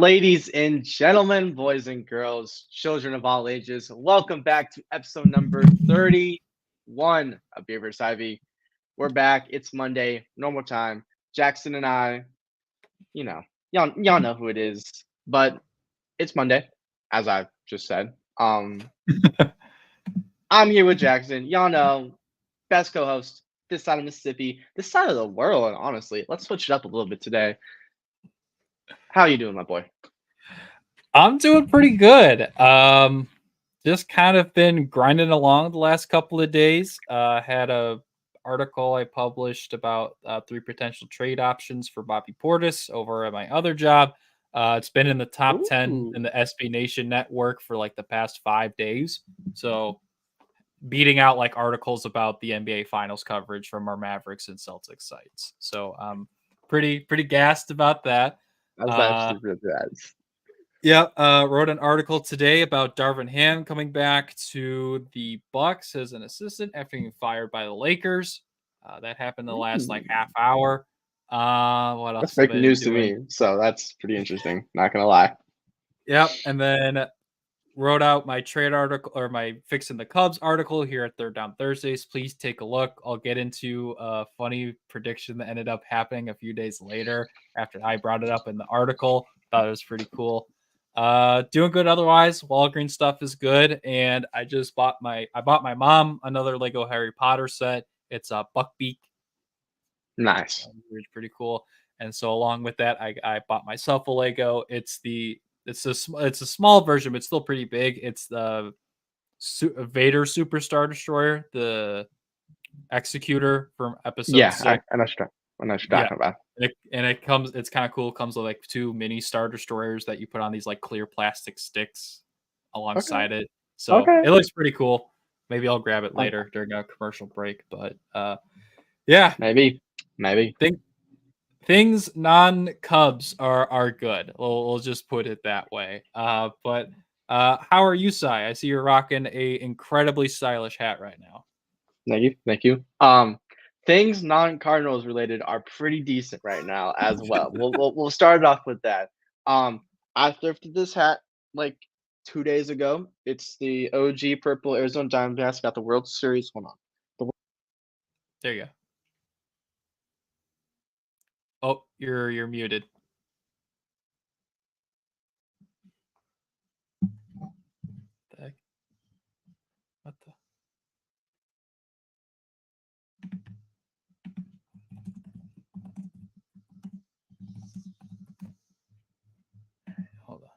Ladies and gentlemen, boys and girls, children of all ages, welcome back to episode number 31 of Beer vs. Ivy. We're back. It's Monday, normal time. Jackson and I, you know, y'all know who it is, but it's Monday, as I just said. I'm here with Jackson. Y'all know, best co-host this side of Mississippi, this side of the world, and honestly. Let's switch it up a little bit today. How you doing, my boy? I'm doing pretty good. Just kind of been grinding along the last couple of days. Had a article I published about 3 potential trade options for Bobby Portis over at my other job. It's been in the top 10 in the SB Nation network for like the past 5 days. So beating out like articles about the NBA Finals coverage from our Mavericks and Celtics sites. So I'm pretty gassed about that. That's actually really bad. Yeah, wrote an article today about Darvin Ham coming back to the Bucks as an assistant after being fired by the Lakers. That happened in the last like half hour. What else? That's breaking news to me, so that's pretty interesting. Not gonna lie. Yep, and then wrote out my trade article or my Fixing the Cubs article here at Third Down Thursdays. Please take a look. I'll get into a funny prediction that ended up happening a few days later after I brought it up in the article. Thought it was pretty cool. Doing good otherwise. Walgreens stuff is good, and I bought my mom another Lego Harry Potter set. It's a Buckbeak. Nice. It's pretty cool. And so along with that, I bought myself a Lego. It's a small version, but still pretty big. It's the Vader Super Star Destroyer, the Executor from episode 6. I know what you're talking about. It's kind of cool. It comes with like 2 mini Star Destroyers that you put on these like clear plastic sticks alongside it. So it looks pretty cool. Maybe I'll grab it later during a commercial break. But yeah, maybe. Things non-Cubs are good. We'll just put it that way. But how are you, Sai? I see you're rocking a incredibly stylish hat right now. Thank you. Things non-Cardinals related are pretty decent right now as well. We'll start off with that. I thrifted this hat like 2 days ago. It's the OG purple Arizona Diamondbacks. Got the World Series. Hold on. There you go. Oh, you're muted. What the? Hold on.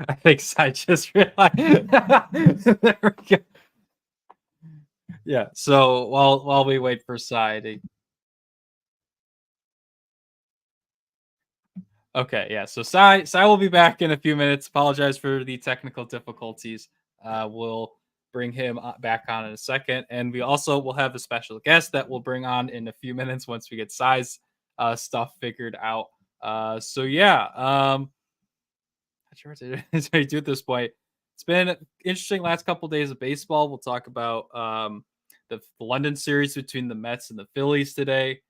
I think I just realized. There we go. Yeah. So while we wait for Sai. Okay. Yeah. So Sai will be back in a few minutes. Apologize for the technical difficulties. We'll bring him back on in a second, and we also will have a special guest that we'll bring on in a few minutes once we get Sai's stuff figured out. So yeah. Not sure what to do at this point. It's been an interesting last couple of days of baseball. We'll talk about the London series between the Mets and the Phillies today.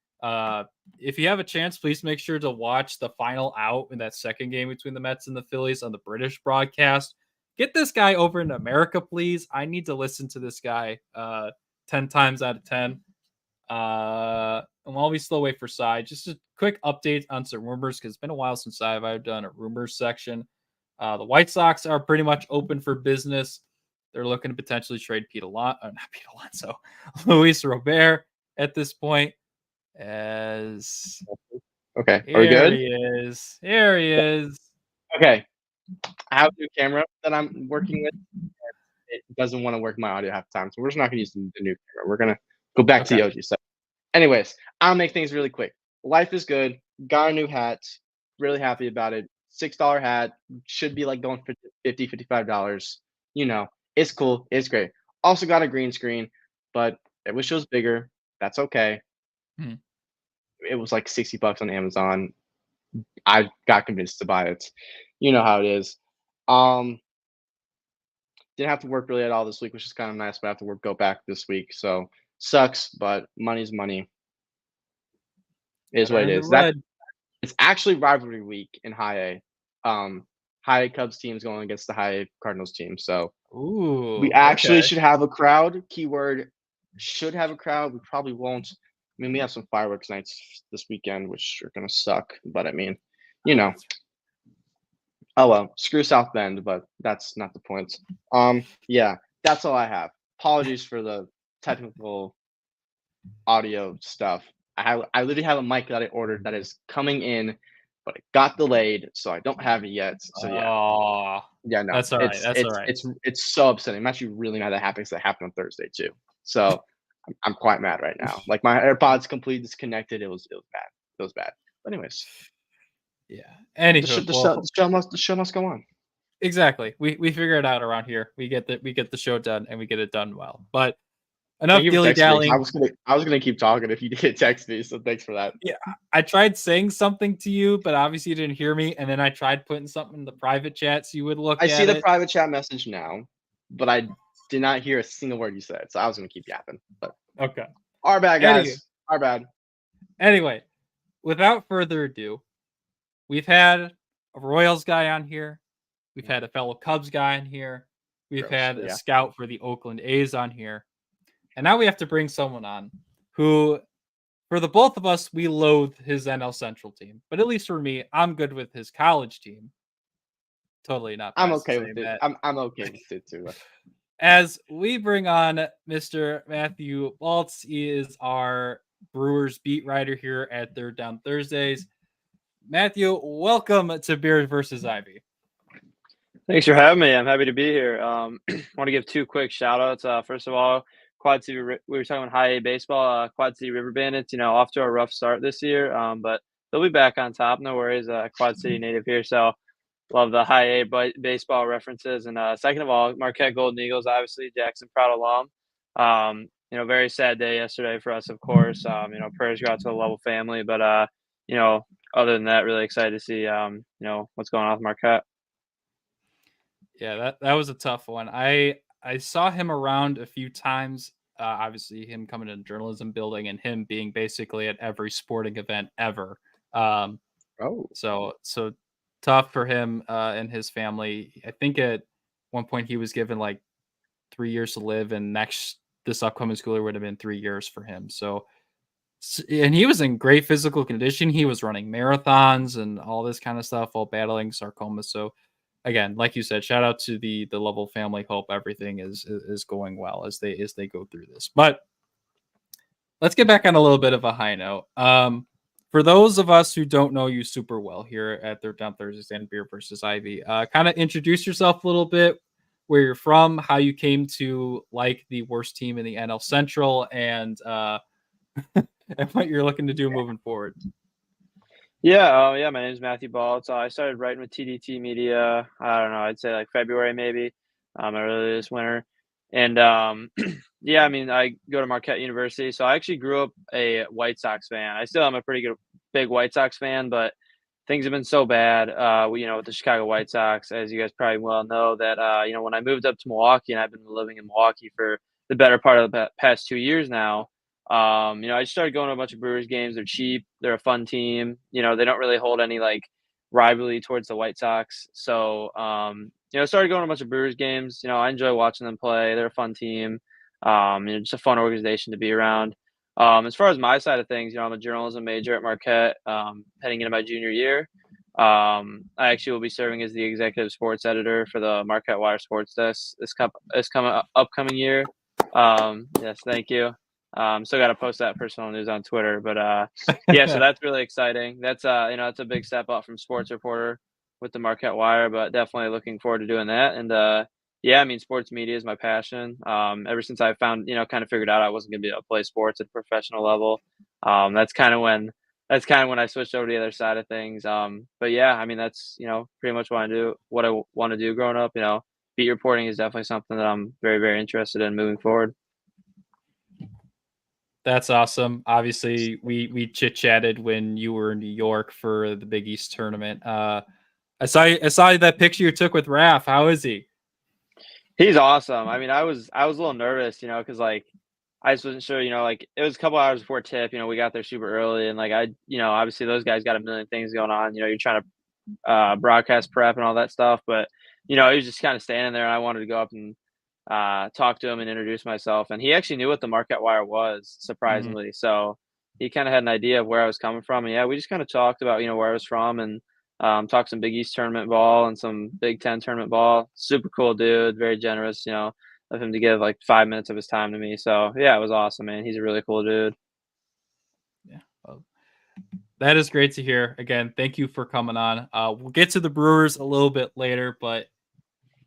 If you have a chance, please make sure to watch the final out in that second game between the Mets and the Phillies on the British broadcast. Get this guy over in America, please. I need to listen to this guy 10 times out of 10. And while we still wait for Sai, just a quick update on some rumors because it's been a while since I've done a rumors section. The White Sox are pretty much open for business. They're looking to potentially trade Luis Robert at this point. As okay, are we good? Here he is. Okay, I have a new camera that I'm working with. It doesn't want to work my audio half the time, so we're just not going to use the new camera. We're going to go back to the OG stuff. Anyways, I'll make things really quick. Life is good. got a new hat. Really happy about it. $6 hat should be like going for $50, $55. You know, it's cool. It's great. Also got a green screen, but I wish it was bigger. That's okay. Hmm. It was like $60 on Amazon. I got convinced to buy it. You know how it is. Um, didn't have to work really at all this week, which is kind of nice, but I have to go back this week. So sucks, but money's money. It is Gotta what it earn the is. That bread. it's actually rivalry week in high A. High A Cubs teams going against the high A Cardinals team. So we Ooh, actually okay. should have a crowd. Keyword should have a crowd. We probably won't. I mean, we have some fireworks nights this weekend, which are gonna suck. But I mean, you Oh, know, that's oh well. Screw South Bend, but that's not the point. Yeah, that's all I have. Apologies for the technical audio stuff. I literally have a mic that I ordered that is coming in, but it got delayed, so I don't have it yet. So yeah, oh, yeah, no, that's all right. it's That's all it's right. it's it's so upsetting. I'm actually really mad that happened because it happened on Thursday too. So I'm quite mad right now. Like my AirPods completely disconnected. It was bad. It was bad. But anyways, Yeah. the show Anywho, the show well, the show must the show must go on. exactly. We figure it out around here. We get the show done and we get it done well. But Thank enough you for dilly texting me. 'Cause dallying. I was gonna keep talking if you didn't text me. So thanks for that. Yeah, I tried saying something to you, but obviously you didn't hear me. And then I tried putting something in the private chat so you would look I see at the it. private chat message now, but I did not hear a single word you said. So I was gonna keep yapping. But Okay. our bad, Anyway, guys. Our bad. anyway, without further ado, we've had a Royals guy on here. We've had a fellow Cubs guy on here. We've Gross. had But a yeah. scout for the Oakland A's on here. And now we have to bring someone on who, for the both of us, we loathe his NL Central team. But at least for me, I'm good with his college team. Totally not I'm biased to okay with say it. that. I'm okay with it too. As we bring on Mr. Matthew Baltz, he is our Brewers beat writer here at Third Down Thursdays. Matthew, welcome to Beard versus Ivy. Thanks for having me. I'm happy to be here. Want to give two quick shout outs. First of all, Quad City, we were talking about high A baseball, Quad City River Bandits, off to a rough start this year, but they'll be back on top. No worries. Quad City native here. So love the high A baseball references. And second of all, Marquette Golden Eagles, obviously, Jackson Proud alum. Very sad day yesterday for us, of course. Prayers go out to the Lovell family. But, other than that, really excited to see, what's going on with Marquette. Yeah, that was a tough one. I saw him around a few times. Obviously, him coming to the journalism building and him being basically at every sporting event ever. Oh. So tough for him and his family. I think at one point he was given like 3 years to live, and this upcoming school year would have been 3 years for him. So, and he was in great physical condition. He was running marathons and all this kind of stuff while battling sarcoma. So, again, like you said, shout out to the Lovell family. Hope everything is going well as they go through this. But let's get back on a little bit of a high note. For those of us who don't know you super well here at Third Down Thursdays and Beer versus Ivy, kind of introduce yourself a little bit, where you're from, how you came to like the worst team in the NL Central, and and what you're looking to do moving forward. Yeah, my name is Matthew Baltz. I started writing with TDT Media, I don't know, I'd say like February maybe, early this winter. And yeah, I mean, I go to Marquette University, so I actually grew up a White Sox fan. I still am a pretty big White Sox fan, but things have been so bad, with the Chicago White Sox, as you guys probably well know, that when I moved up to Milwaukee, and I've been living in Milwaukee for the better part of the past 2 years now. I started going to a bunch of Brewers games. They're cheap. They're a fun team. They don't really hold any like rivalry towards the White Sox. So, I started going to a bunch of Brewers games. I enjoy watching them play. They're a fun team. Just a fun organization to be around. As far as my side of things, I'm a journalism major at Marquette, heading into my junior year. I actually will be serving as the executive sports editor for the Marquette Wire Sports Desk upcoming year. Yes, thank you. Still got to post that personal news on Twitter, but yeah, so that's really exciting. That's it's a big step up from sports reporter with the Marquette Wire, but definitely looking forward to doing that. And yeah, I mean, sports media is my passion. Ever since I found, kind of figured out I wasn't going to be able to play sports at a professional level, that's kind of when that's kind of when I switched over to the other side of things. But yeah, I mean, that's, pretty much what I want to do growing up. Beat reporting is definitely something that I'm very, very interested in moving forward. That's awesome. Obviously, we chit chatted when you were in New York for the Big East tournament. I saw that picture you took with Raph. How is he? He's awesome. I mean, I was a little nervous, because like I just wasn't sure, like it was a couple hours before tip. We got there super early, and like obviously those guys got a million things going on. You're trying to broadcast prep and all that stuff, but he was just kind of standing there, and I wanted to go up and talk to him and introduce myself. And he actually knew what the Marquette Wire was, surprisingly. So he kind of had an idea of where I was coming from. And yeah, we just kind of talked about where I was from, and talked some Big East tournament ball and some Big Ten tournament ball. Super cool dude, very generous. Of him to give like 5 minutes of his time to me. So yeah, it was awesome, man. He's a really cool dude. Yeah. Well, that is great to hear. Again, thank you for coming on. We'll get to the Brewers a little bit later, but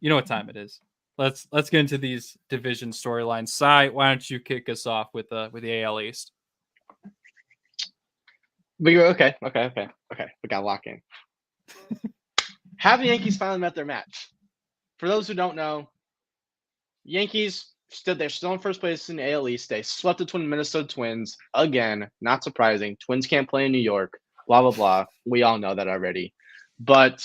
you know what time it is. Let's get into these division storylines. Cy, why don't you kick us off with the AL East? Okay. We got locked in. Have the Yankees finally met their match? For those who don't know, Yankees they're still in first place in the AL East. They swept the Minnesota Twins again. Not surprising. Twins can't play in New York. Blah blah blah. We all know that already. But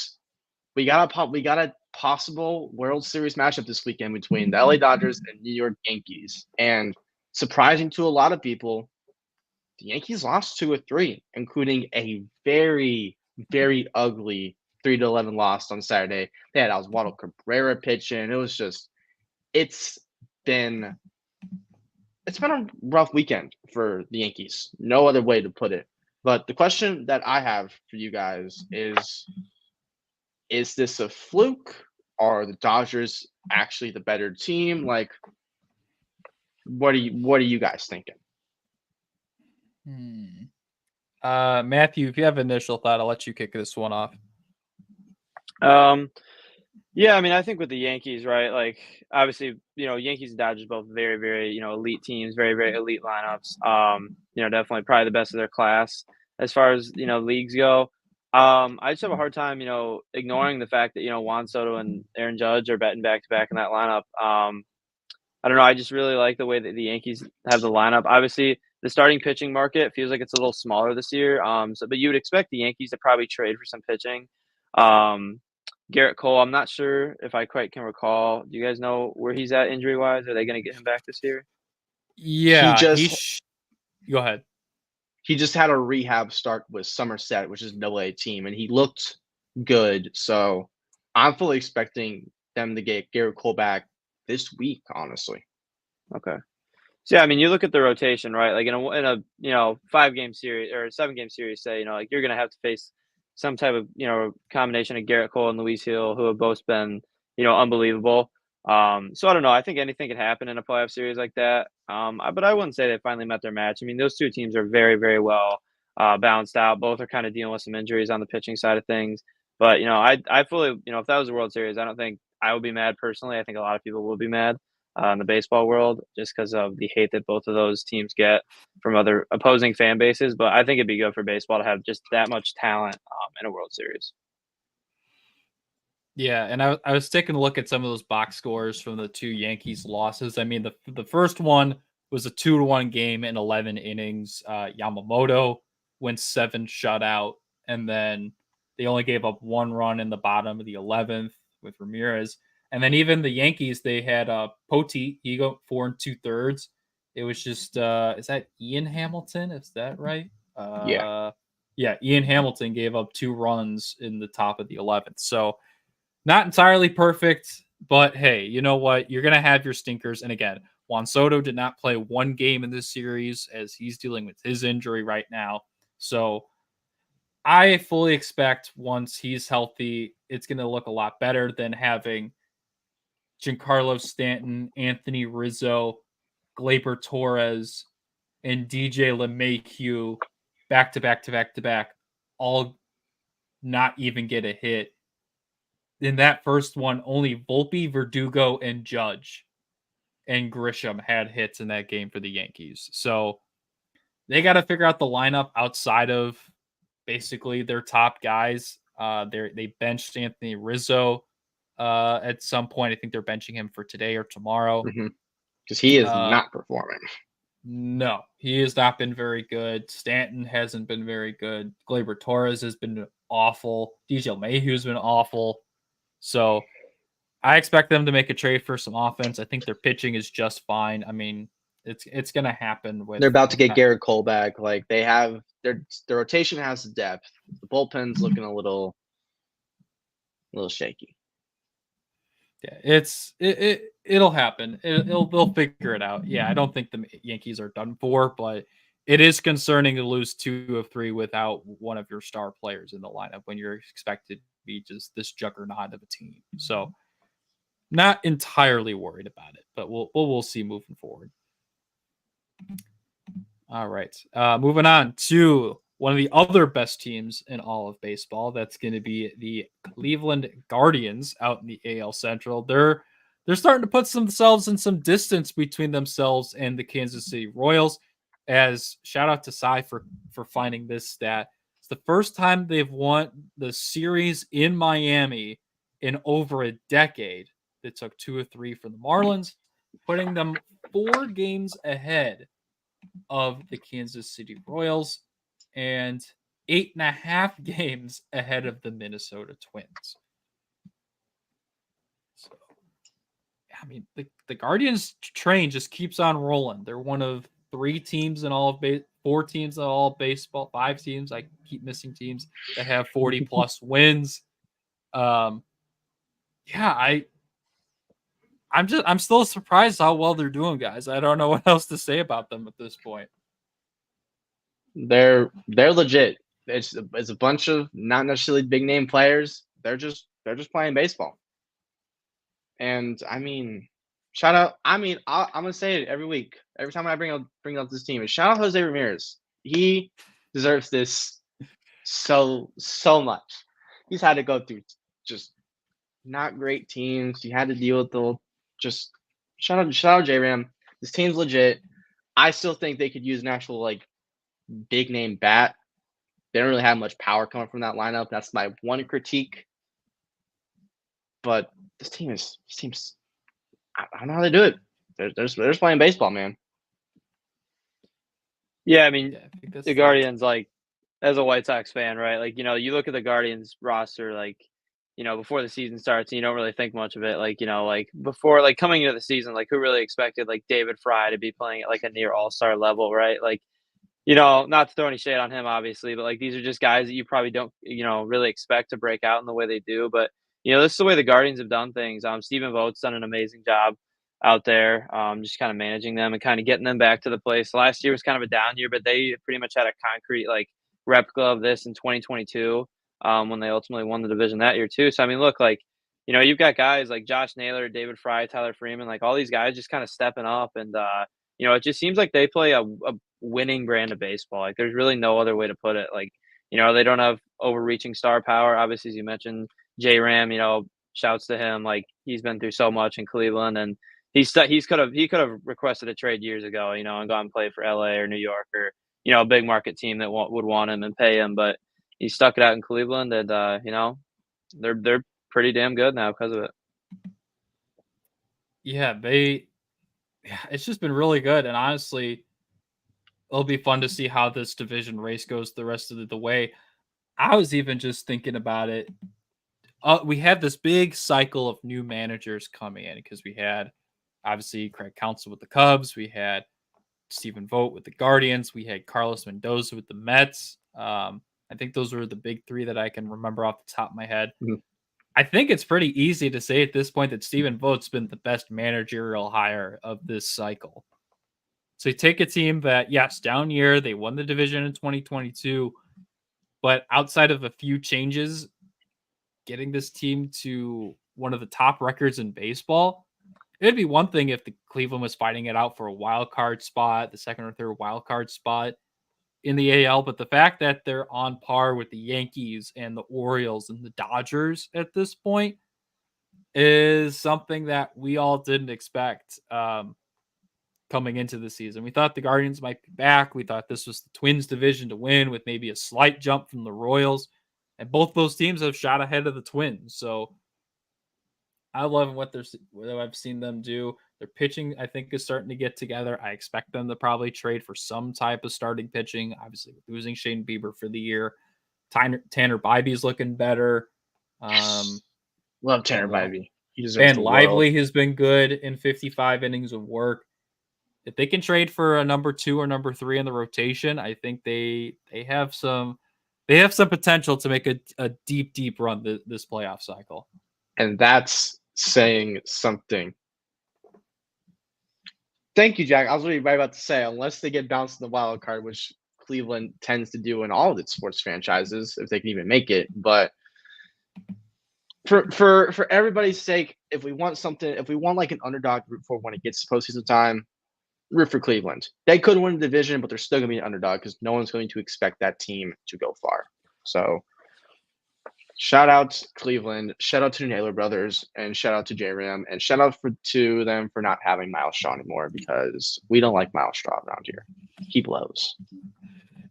we got a possible World Series matchup this weekend between the LA Dodgers and New York Yankees. And surprising to a lot of people, the Yankees lost 2 of 3, including a very, very ugly 3-11 loss on Saturday. They had Oswaldo Cabrera pitching. It's been a rough weekend for the Yankees. No other way to put it. But the question that I have for you guys is this a fluke? Are the Dodgers actually the better team? Like, what are you guys thinking? Matthew, if you have an initial thought, I'll let you kick this one off. Yeah, I mean, I think with the Yankees, right? Like, obviously, Yankees and Dodgers both very, very, elite teams, very, very elite lineups. Definitely probably the best of their class as far as leagues go. I just have a hard time, ignoring the fact that Juan Soto and Aaron Judge are betting back to back in that lineup. I don't know. I just really like the way that the Yankees have the lineup. Obviously, the starting pitching market feels like it's a little smaller this year. But you would expect the Yankees to probably trade for some pitching. Garrett Cole, I'm not sure if I quite can recall. Do you guys know where he's at injury wise? Are they going to get him back this year? Yeah, go ahead. He just had a rehab start with Somerset, which is a AA team, and he looked good. So I'm fully expecting them to get Garrett Cole back this week, honestly. Okay. So yeah, I mean, you look at the rotation, right? Like in a 5-game series or a 7-game series, say, like you're going to have to face some type of, combination of Garrett Cole and Luis Hill, who have both been, unbelievable. So I don't know. I think anything could happen in a playoff series like that. But I wouldn't say they finally met their match. I mean, those two teams are very, very well balanced out. Both are kind of dealing with some injuries on the pitching side of things. But, I fully, if that was a World Series, I don't think I would be mad personally. I think a lot of people will be mad in the baseball world just because of the hate that both of those teams get from other opposing fan bases. But I think it'd be good for baseball to have just that much talent in a World Series. Yeah, and I was taking a look at some of those box scores from the two Yankees losses. I mean, the first one was a 2-1 game in 11 innings. Yamamoto went 7 shutout, and then they only gave up 1 run in the bottom of the 11th with Ramirez. And then even the Yankees, they had Poteet. He got 4 2/3. It was just is that Ian Hamilton? Is that right? Yeah. Yeah. Ian Hamilton gave up 2 runs in the top of the 11th. So not entirely perfect, but hey, you know what? You're gonna have your stinkers. And again, Juan Soto did not play 1 game in this series as he's dealing with his injury right now. So I fully expect once he's healthy, it's going to look a lot better than having Giancarlo Stanton, Anthony Rizzo, Gleyber Torres, and DJ LeMahieu back to back, all not even get a hit. In that first one, only Volpe, Verdugo, and Judge and Grisham had hits in that game for the Yankees. So they got to figure out the lineup outside of basically their top guys. They benched Anthony Rizzo at some point. I think they're benching him for today or tomorrow. Because he is not performing. No, he has not been very good. Stanton hasn't been very good. Gleyber Torres has been awful. DJ LeMahieu's been awful. So I expect them to make a trade for some offense. I think their pitching is just fine. I mean, it's going to happen. They're about to get Garrett Cole back. Like they have their rotation has depth. The bullpen's looking a little shaky. Yeah, it'll happen. They'll figure it out. Yeah, I don't think the Yankees are done for, but it is concerning to lose 2 of 3 without one of your star players in the lineup when you're expected to be just this juggernaut of a team. So, not entirely worried about it, but we'll see moving forward. All right, moving on to one of the other best teams in all of baseball. That's going to be the Cleveland Guardians out in the AL Central. They're starting to put themselves in some distance between themselves and the Kansas City Royals. As shout out to Cy for finding this stat. It's the first time they've won the series in Miami in over a decade. They took 2 of 3 from the Marlins, putting them 4 games ahead of the Kansas City Royals and 8.5 games ahead of the Minnesota Twins. So, I mean, the Guardians train just keeps on rolling. They're one of 3 teams in all of 4 teams in all of baseball, 5 teams. I keep missing teams that have 40 plus wins. Yeah, I'm still surprised how well they're doing, guys. I don't know what else to say about them at this point. They're legit. It's a bunch of not necessarily big name players. They're just playing baseball. And I mean, shout out. I mean, I'm gonna say it every week. Every time I bring up this team, is shout out Jose Ramirez. He deserves this so much. He's had to go through just not great teams. He had to deal with the just shout out J-Ram. This team's legit. I still think they could use an actual like big name bat. They don't really have much power coming from that lineup. That's my one critique. But this team's I don't know how they do it. They're just playing baseball, man. Yeah, I mean, the Guardians, like, as a White Sox fan, right? Like, you know, you look at the Guardians roster, like, you know, before the season starts, and you don't really think much of it. Like, you know, like before, like coming into the season, like who really expected like David Fry to be playing at like a near all-star level, right? Like, you know, not to throw any shade on him, obviously, but like these are just guys that you probably don't, you know, really expect to break out in the way they do. But you know, this is the way the Guardians have done things. Stephen Vogt's done an amazing job out there, just kind of managing them and kind of getting them back to the place. Last year was kind of a down year, but they pretty much had a concrete like replica of this in 2022 when they ultimately won the division that year too. So I mean, look, like you know, you've got guys like Josh Naylor, David Fry, Tyler Freeman, like all these guys just kind of stepping up, and you know, it just seems like they play a winning brand of baseball. Like there's really no other way to put it. Like you know, they don't have overreaching star power. Obviously, as you mentioned, J Ram, you know, shouts to him. Like he's been through so much in Cleveland, and he could have requested a trade years ago, you know, and gone and play for LA or New York or you know a big market team that would want him and pay him, but he stuck it out in Cleveland, and you know they're pretty damn good now because of it. Yeah, it's just been really good, and honestly, it'll be fun to see how this division race goes the rest of the way. I was even just thinking about it. We had this big cycle of new managers coming in because we had obviously Craig Counsell with the Cubs, we had Stephen Vogt with the Guardians, we had Carlos Mendoza with the Mets. I think those were the big 3 that I can remember off the top of my head. Mm-hmm. I think it's pretty easy to say at this point that Stephen Vogt's been the best managerial hire of this cycle. So you take a team that, yes, down year, they won the division in 2022, but outside of a few changes, getting this team to one of the top records in baseball, it'd be one thing if the Cleveland was fighting it out for a wild card spot, the second or third wild card spot in the AL, but the fact that they're on par with the Yankees and the Orioles and the Dodgers at this point is something that we all didn't expect. coming into the season. We thought the Guardians might be back. We thought this was the Twins division to win with maybe a slight jump from the Royals. And both those teams have shot ahead of the Twins. So I love what I've seen them do. Their pitching, I think, is starting to get together. I expect them to probably trade for some type of starting pitching. Obviously, losing Shane Bieber for the year. Tanner Bybee's looking better. Love Tanner Bybee. He deserves Van the Lively world. has been good in 55 innings of work. If they can trade for a number 2 or number 3 in the rotation, I think they have some potential to make a deep run this playoff cycle. And that's saying something. Thank you, Jack. I was really right about to say, unless they get bounced in the wild card, which Cleveland tends to do in all of its sports franchises, if they can even make it. But for everybody's sake, if we want like an underdog root for when it gets to postseason time, root for Cleveland. They could win the division, but they're still going to be an underdog because no one's going to expect that team to go far. So shout out to Cleveland, shout out to the Naylor brothers, and shout out to J-Ram, and shout out to them for not having Miles Straw anymore because we don't like Miles Straw around here. He blows.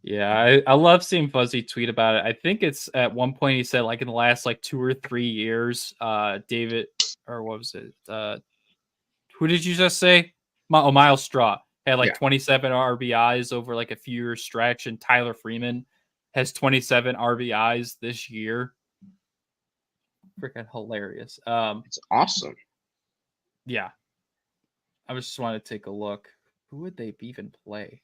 Yeah, I love seeing Fuzzy tweet about it. I think it's at one point he said like in the last like 2 or 3 years, David, or what was it? Who did you just say? Miles Straw had like 27 RBIs over like a few year stretch, and Tyler Freeman has 27 RBIs this year. Freaking hilarious. It's awesome. Yeah. I just want to take a look. Who would they even play?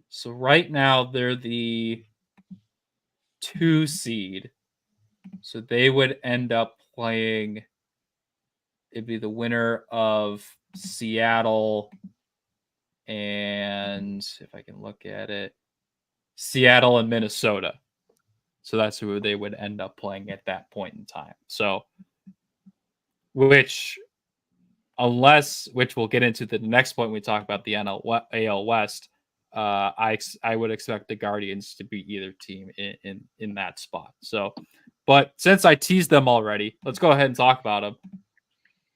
So right now they're the 2 seed. So they would end up playing, it'd be the winner of Seattle and, if I can look at it, Seattle and Minnesota. So that's who they would end up playing at that point in time. So, which we'll get into the next point when we talk about the AL West. I would expect the Guardians to beat either team in that spot. So, but since I teased them already, let's go ahead and talk about them.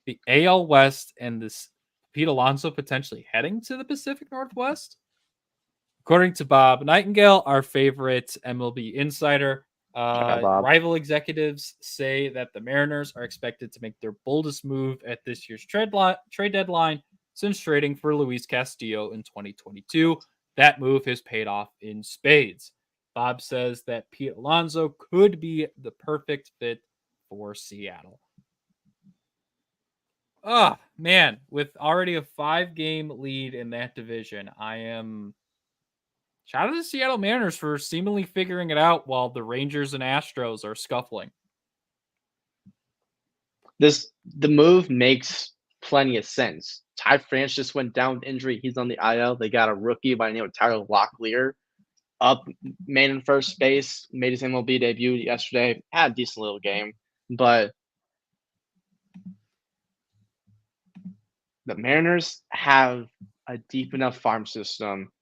The AL West and this Pete Alonso potentially heading to the Pacific Northwest. According to Bob Nightingale, our favorite MLB insider, rival executives say that the Mariners are expected to make their boldest move at this year's trade deadline since trading for Luis Castillo in 2022. That move has paid off in spades. Bob says that Pete Alonso could be the perfect fit for Seattle. Oh, man, with already a 5-game lead in that division, shout out to the Seattle Mariners for seemingly figuring it out while the Rangers and Astros are scuffling. The move makes plenty of sense. Ty France just went down with injury. He's on the IL. They got a rookie by the name of Tyler Locklear up main and first base. Made his MLB debut yesterday. Had a decent little game. But the Mariners have a deep enough farm system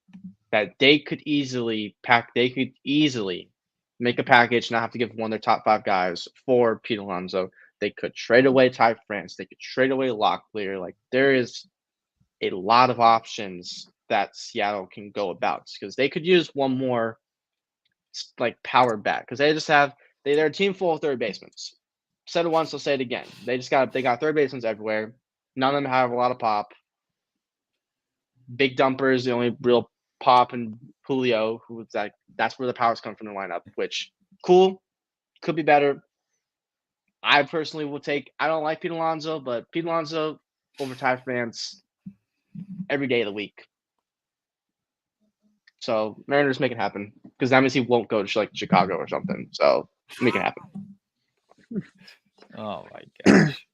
that they could easily make a package, not have to give one of their top 5 guys for Pete Alonso. They could trade away Ty France. They could trade away Locklear. Like, there is a lot of options that Seattle can go about because they could use one more like power bat because they're a team full of third basemen. Said it once, I'll say it again. They got third basemen everywhere. None of them have a lot of pop. Big dumpers, the only real pop, and Julio, who's that's where the powers come from the lineup, which cool, could be better. I personally will take. I don't like Pete Alonso, but Pete Alonso over Ty France every day of the week. So Mariners make it happen because that means he won't go to like Chicago or something. So make it happen. Oh my gosh.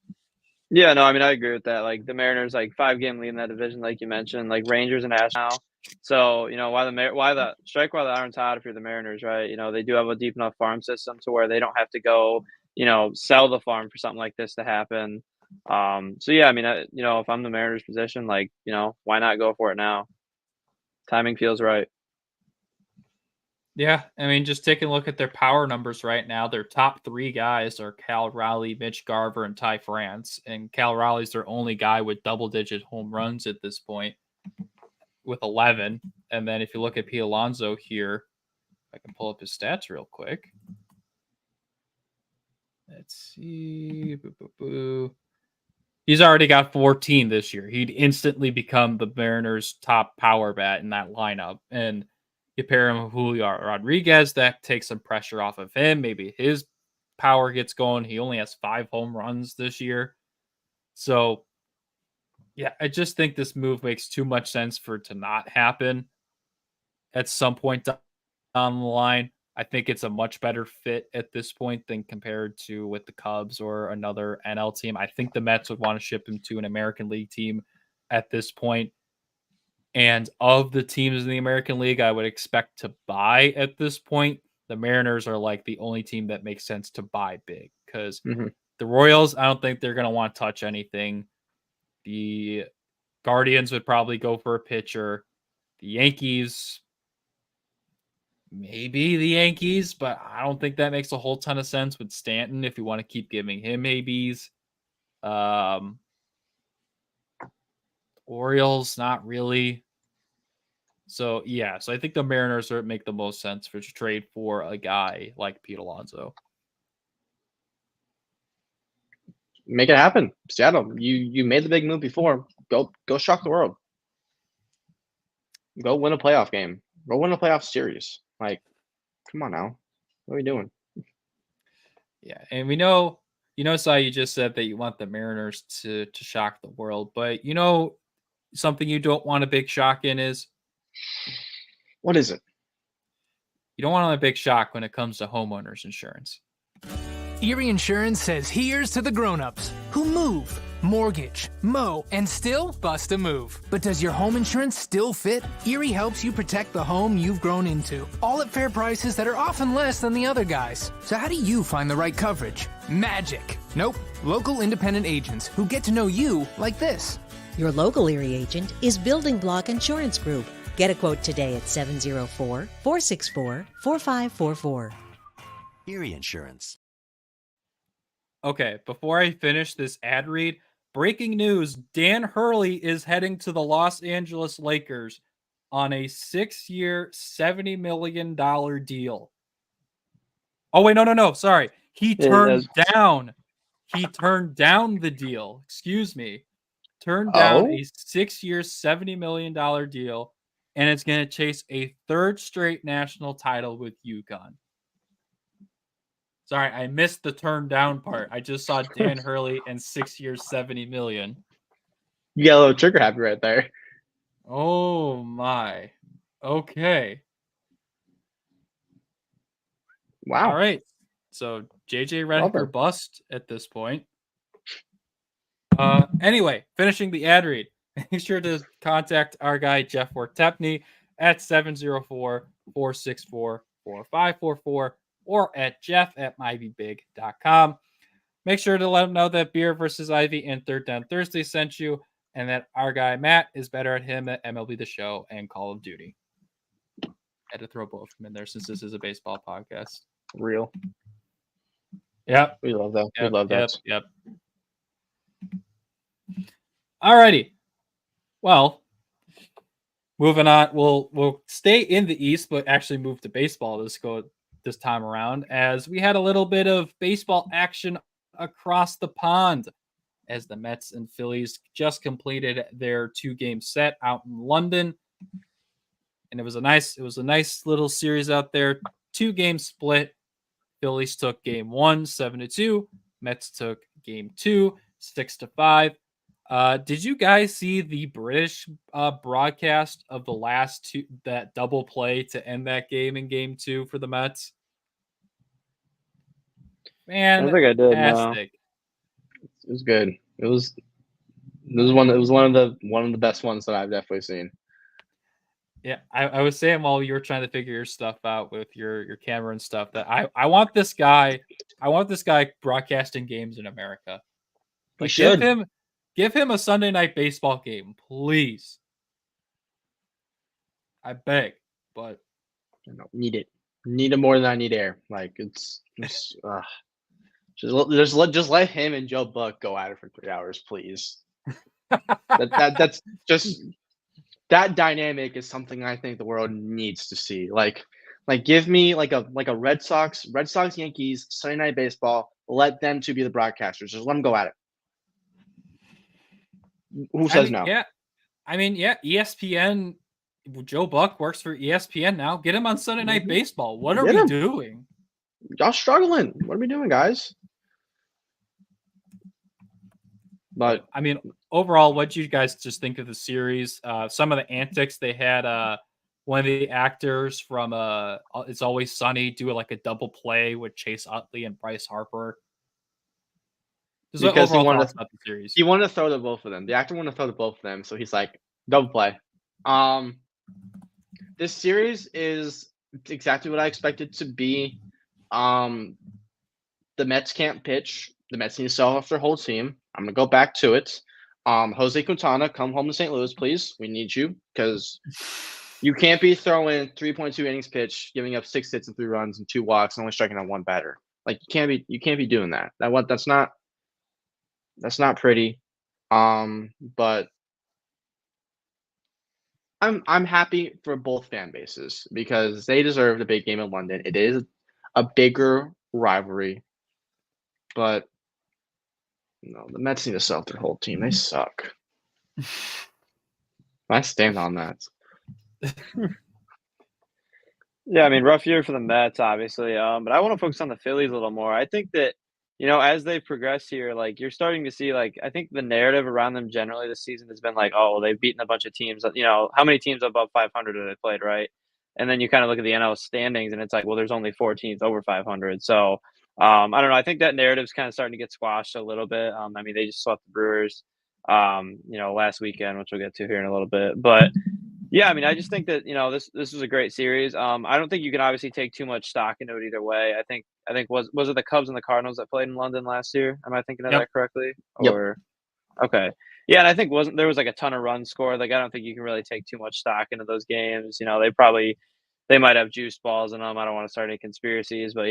Yeah, no, I mean I agree with that. Like the Mariners, like 5-game lead in that division, like you mentioned, like Rangers and Astros now. So why the strike while the iron's hot if you're the Mariners, right? They do have a deep enough farm system to where they don't have to go, sell the farm for something like this to happen. So yeah, I mean, if I'm the Mariners position, like why not go for it now? Timing feels right. Yeah, I mean, just taking a look at their power numbers right now, their top 3 guys are Cal Raleigh, Mitch Garver, and Ty France. And Cal Raleigh's their only guy with double-digit home runs at this point. with 11. And then if you look at Pete Alonso here, I can pull up his stats real quick. Let's see. He's already got 14 this year. He'd instantly become the Mariners' top power bat in that lineup. And you pair him with Julio Rodriguez, that takes some pressure off of him. Maybe his power gets going. He only has 5 home runs this year. So, yeah, I just think this move makes too much sense for it to not happen at some point down the line. I think it's a much better fit at this point than compared to with the Cubs or another NL team. I think the Mets would want to ship him to an American League team at this point. And of the teams in the American League I would expect to buy at this point, the Mariners are like the only team that makes sense to buy big, because the Royals, I don't think they're going to want to touch anything. The Guardians would probably go for a pitcher. The Yankees, maybe the Yankees, but I don't think that makes a whole ton of sense with Stanton if you want to keep giving him maybes. Orioles, not really. So, yeah. So I think the Mariners would make the most sense for to trade for a guy like Pete Alonso. Make it happen. Seattle, you made the big move before. Go shock the world. Go win a playoff game. Go win a playoff series. Like, come on now. What are we doing? Yeah, and we know, Sai, you just said that you want the Mariners to shock the world, but something you don't want a big shock in is? What is it? You don't want a big shock when it comes to homeowners insurance. Erie Insurance says here's to the grown-ups who move, mortgage, mow, and still bust a move. But does your home insurance still fit? Erie helps you protect the home you've grown into, all at fair prices that are often less than the other guys. So how do you find the right coverage? Magic. Nope. Local independent agents who get to know you like this. Your local Erie agent is Building Block Insurance Group. Get a quote today at 704-464-4544. Erie Insurance. Okay, before I finish this ad read, breaking news, Dan Hurley is heading to the Los Angeles Lakers on a 6-year, $70 million deal. Oh, wait, no, sorry. He turned down the deal. Excuse me. Turned down a 6-year, $70 million deal, and it's going to chase a 3rd straight national title with UConn. Sorry, I missed the turn down part. I just saw Dan Hurley and 6 years, $70 million. You got a little trigger happy right there. Oh my. Okay. Wow. All right. So JJ Redick bust at this point. Anyway, finishing the ad read. Make sure to contact our guy Jeff Wortepney at 704-464-4544. or at jeff@mybibig.com. Make sure to let him know that Beer versus Ivy and Third Down Thursday sent you, and that our guy Matt is better at him at MLB The Show and Call of Duty. Had to throw both of them in there since this is a baseball podcast. Real. Yep. We love that. We love that. Yep. Alrighty. Well, moving on. We'll stay in the East, but actually move to baseball this time around, as we had a little bit of baseball action across the pond as the Mets and Phillies just completed their 2-game set out in London. And it was a nice little series out there. 2-game split. Phillies took game 1, 7-2. Mets took game 2, 6-5. Did you guys see the British broadcast of the last two, that double play to end that game in game 2 for the Mets? Man, I don't think I did. No. It was good. It was one of the best ones that I've definitely seen. Yeah, I was saying while you were trying to figure your stuff out with your camera and stuff that I want this guy broadcasting games in America. Like, give him a Sunday night baseball game, please. I beg, but need it. Need it more than I need air. Like, just let him and Joe Buck go at it for 3 hours, please. That's just that dynamic is something I think the world needs to see. Like give me like a Red Sox Yankees Sunday Night Baseball. Let them two be the broadcasters. Just let them go at it. Who says no? Yeah. I mean, yeah, ESPN. Joe Buck works for ESPN now. Get him on Sunday Night Baseball. What are we doing? Y'all struggling. What are we doing, guys? But I mean, overall, what do you guys just think of the series? Some of the antics they had. One of the actors from It's Always Sunny do like a double play with Chase Utley and Bryce Harper. Because he wanted about the series. He wanted to throw to both of them. The actor wanted to throw to both of them, so he's like, double play. This series is exactly what I expected to be. The Mets can't pitch. The Mets need to sell off their whole team. I'm gonna go back to it. Jose Quintana, come home to St. Louis, please. We need you because you can't be throwing 3.2 innings pitch, giving up 6 hits and 3 runs and 2 walks, and only striking out 1 batter. Like you can't be doing that. That's not pretty. But I'm happy for both fan bases because they deserve the big game in London. It is a bigger rivalry, but no, the Mets need to sell their whole team. They suck. I stand on that. Yeah, I mean, rough year for the Mets, obviously. But I want to focus on the Phillies a little more. I think that, as they progress here, like you're starting to see, like I think the narrative around them generally this season has been like, oh, well, they've beaten a bunch of teams. How many teams above 500 have they played, right? And then you kind of look at the NL standings, and it's like, well, there's only 4 teams over 500. So I don't know. I think that narrative's kind of starting to get squashed a little bit. I mean, they just swept the Brewers, last weekend, which we'll get to here in a little bit. But yeah, I mean, I just think that this was a great series. I don't think you can obviously take too much stock into it either way. I think was it the Cubs and the Cardinals that played in London last year? Am I thinking of that correctly? Yep. Or okay, yeah, and I think there was like a ton of runs scored. Like I don't think you can really take too much stock into those games. They might have juice balls in them. I don't want to start any conspiracies, but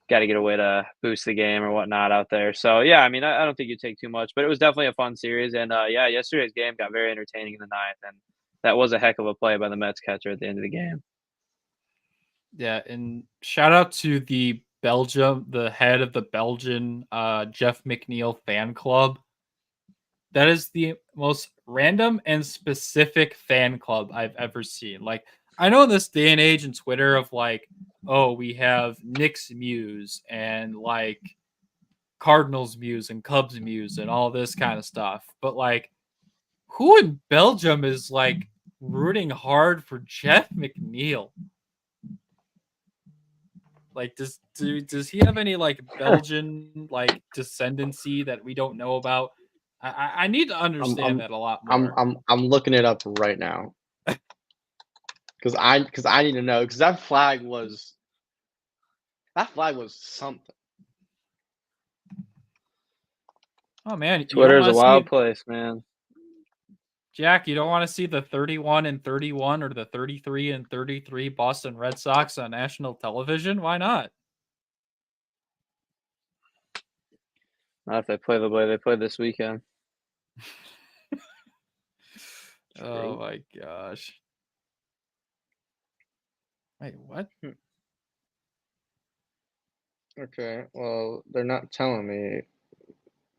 got to get a way to boost the game or whatnot out there. So yeah, I mean, I don't think you take too much, but it was definitely a fun series. And yeah, yesterday's game got very entertaining in the 9th, and that was a heck of a play by the Mets catcher at the end of the game. Yeah, and shout out to the head of the Belgian Jeff McNeil fan club. That is the most random and specific fan club I've ever seen. Like, I know in this day and age in Twitter of like, oh, we have Knicks Muse and like Cardinals Muse and Cubs Muse and all this kind of stuff. But like, who in Belgium is like rooting hard for Jeff McNeil? Like, does he have any like Belgian like descendancy that we don't know about? I need to understand that a lot more. I'm looking it up right now because I need to know because that flag was something. Oh man, Twitter's a wild place, man. Jack, you don't want to see the 31-31 or the 33-33 Boston Red Sox on national television? Why not? Not if they play the way they played this weekend. Oh my gosh. Wait, what? Okay, well, they're not telling me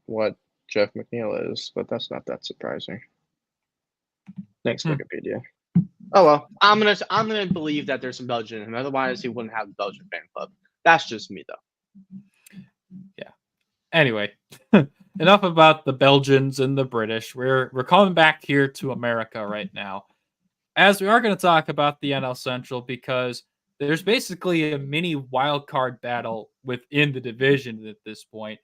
what Jeff McNeil is, but that's not that surprising. Thanks, Wikipedia. Oh well, I'm gonna believe that there's some Belgian in him. Otherwise, he wouldn't have the Belgian fan club. That's just me, though. Yeah. Anyway, enough about the Belgians and the British. We're coming back here to America right now, as we are going to talk about the NL Central because there's basically a mini wild card battle within the division at this point,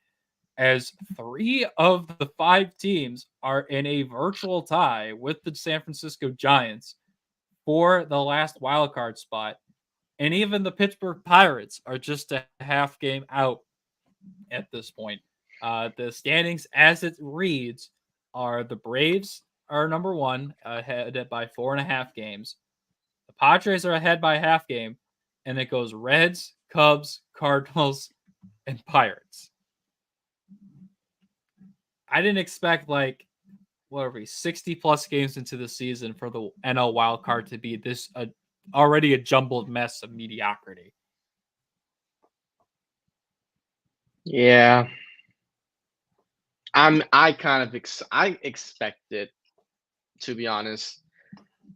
as 3 of the 5 teams are in a virtual tie with the San Francisco Giants for the last wild card spot. And even the Pittsburgh Pirates are just a half game out at this point. The standings as it reads are the Braves are number 1, ahead by 4.5 games. The Padres are ahead by a half game. And it goes Reds, Cubs, Cardinals, and Pirates. I didn't expect like what are we, 60 plus games into the season for the NL wild card to be this already a jumbled mess of mediocrity. Yeah. I expect it, to be honest.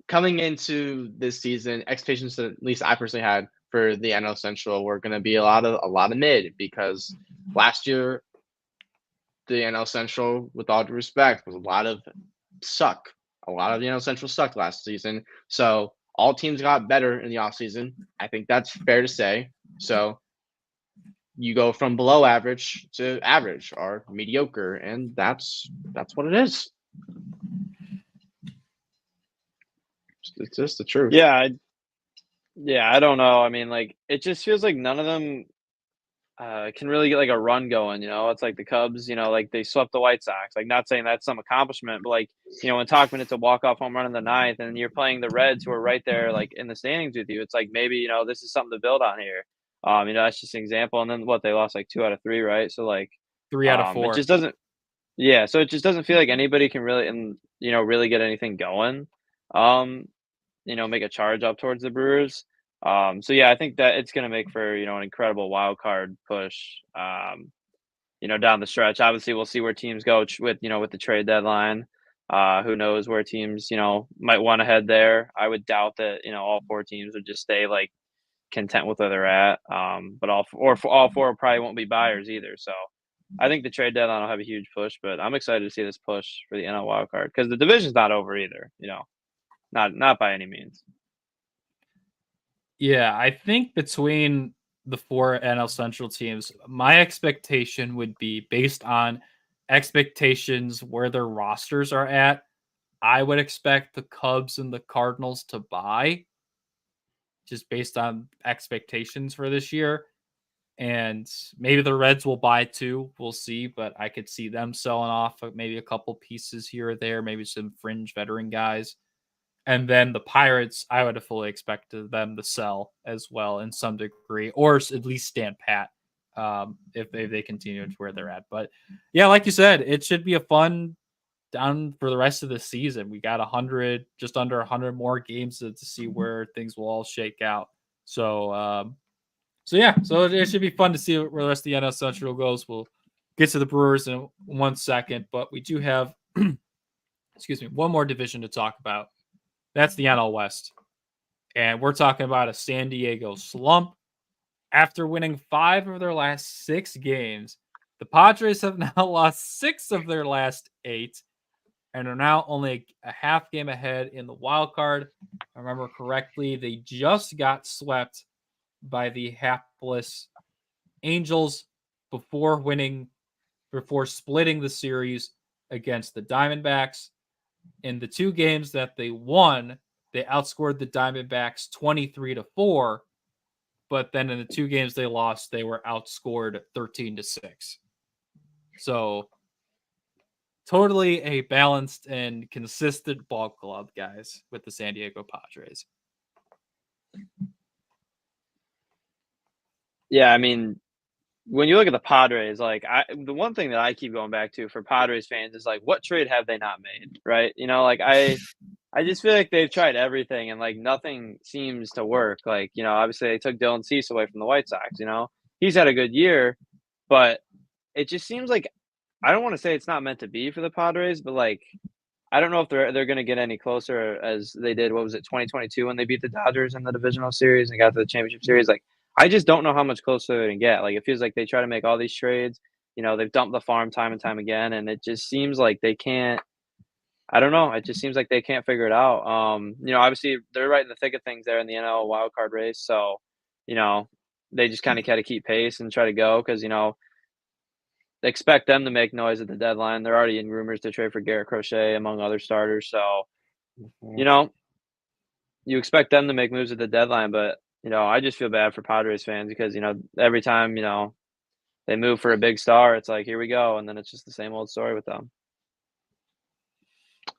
Coming into this season, expectations that at least I personally had for the NL Central were going to be a lot of mid, because last year the NL Central, with all due respect, was a lot of suck. A lot of the NL Central sucked last season. So all teams got better in the offseason. I think that's fair to say. So you go from below average to average or mediocre, and that's what it is. It's just the truth. Yeah, I don't know. I mean, like, it just feels like none of them can really get like a run going. It's like the Cubs. Like they swept the White Sox. Like, not saying that's some accomplishment, but like when Tauchman hits a walk-off home run in the ninth, and you're playing the Reds, who are right there, like in the standings with you. It's like maybe this is something to build on here. That's just an example. And then they lost like 2 out of 3, right? So like 3 out of 4. It just doesn't. Yeah, so it just doesn't feel like anybody can really, really get anything going. Make a charge up towards the Brewers. So yeah, I think that it's going to make for, an incredible wild card push, down the stretch. Obviously, we'll see where teams go with the trade deadline. Who knows where teams, might want to head there. I would doubt that, all 4 teams would just stay like content with where they're at. But all 4 probably won't be buyers either. So I think the trade deadline will have a huge push, but I'm excited to see this push for the NL wild card, because the division's not over either, not by any means. Yeah, I think between the 4 NL Central teams, my expectation would be based on expectations where their rosters are at. I would expect the Cubs and the Cardinals to buy, just based on expectations for this year. And maybe the Reds will buy too. We'll see, but I could see them selling off maybe a couple pieces here or there, maybe some fringe veteran guys. And then the Pirates, I would have fully expected them to sell as well in some degree, or at least stand pat if they continue to where they're at. But yeah, like you said, it should be a fun down for the rest of the season. We got just under 100 more games to see where things will all shake out. So it should be fun to see where the rest of the NL Central goes. We'll get to the Brewers in 1 second, but we do have, one more division to talk about. That's the NL West. And we're talking about a San Diego slump. After winning 5 of their last 6 games, the Padres have now lost 6 of their last 8 and are now only a half game ahead in the wild card. If I remember correctly, they just got swept by the hapless Angels before splitting the series against the Diamondbacks. In the 2 games that they won, they outscored the Diamondbacks 23-4, but then in the 2 games they lost, they were outscored 13-6. So totally a balanced and consistent ball club, guys, with the San Diego Padres. Yeah, I mean, when you look at the Padres, like the one thing that I keep going back to for Padres fans is like, what trade have they not made, right? Like I just feel like they've tried everything and like nothing seems to work. Like, obviously they took Dylan Cease away from the White Sox. He's had a good year, but it just seems like, I don't want to say it's not meant to be for the Padres, but like I don't know if they're going to get any closer as they did. What was it, 2022 when they beat the Dodgers in the divisional series and got to the championship series? Like, I just don't know how much closer they're going to get. Like, it feels like they try to make all these trades. They've dumped the farm time and time again, and it just seems like they can't. I don't know. It just seems like they can't figure it out. Obviously they're right in the thick of things there in the NL wildcard race. So, they just kind of got to keep pace and try to go because, they expect them to make noise at the deadline. They're already in rumors to trade for Garrett Crochet, among other starters. So, you expect them to make moves at the deadline, but I just feel bad for Padres fans because, every time, they move for a big star, it's like, here we go. And then it's just the same old story with them.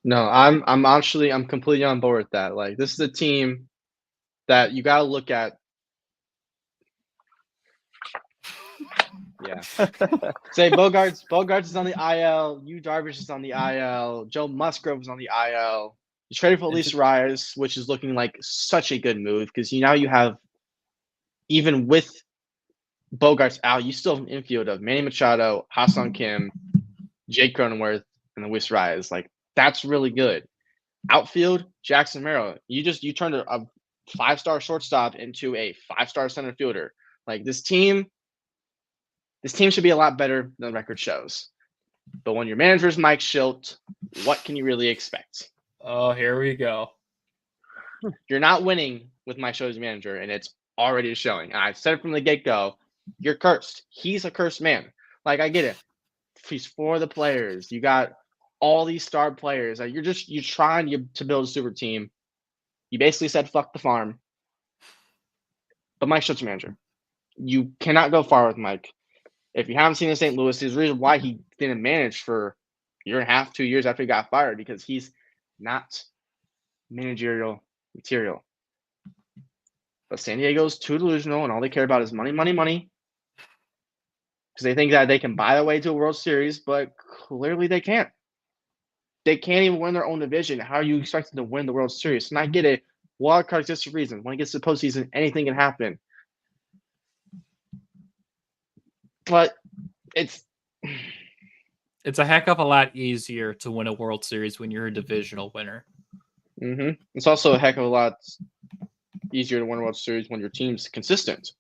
No, I'm completely on board with that. Like, this is a team that you got to look at. Yeah. Say Bogarts is on the IL. Yu Darvish is on the IL. Joe Musgrove is on the IL. You traded for Luis Arias, which is looking like such a good move because now you have, even with Bogarts out, you still have an infield of Manny Machado, Ha-Seong Kim, Jake Cronenworth, and Luis Arias. Like, that's really good. Outfield, Jackson Merrill. You turned a 5-star shortstop into a 5-star center fielder. Like, this team should be a lot better than the record shows. But when your manager is Mike Schilt, what can you really expect? Oh, here we go. You're not winning with Mike Schilt as manager, and it's already showing. And I said it from the get-go, you're cursed. He's a cursed man. Like, I get it. He's for the players. You got all these star players. Like, you're trying to build a super team. You basically said fuck the farm. But Mike Schultz manager. You cannot go far with Mike. If you haven't seen the St. Louis, there's a reason why he didn't manage for a year and a half, 2 years after he got fired, because he's not managerial material. But San Diego's too delusional, and all they care about is money, money, money. Because they think that they can buy their way to a World Series, but clearly they can't. They can't even win their own division. How are you expecting to win the World Series? And I get it. Wild card's just a reason. When it gets to the postseason, anything can happen. But it's a heck of a lot easier to win a World Series when you're a divisional winner. It's also a heck of a lot easier to win a World Series when your team's consistent.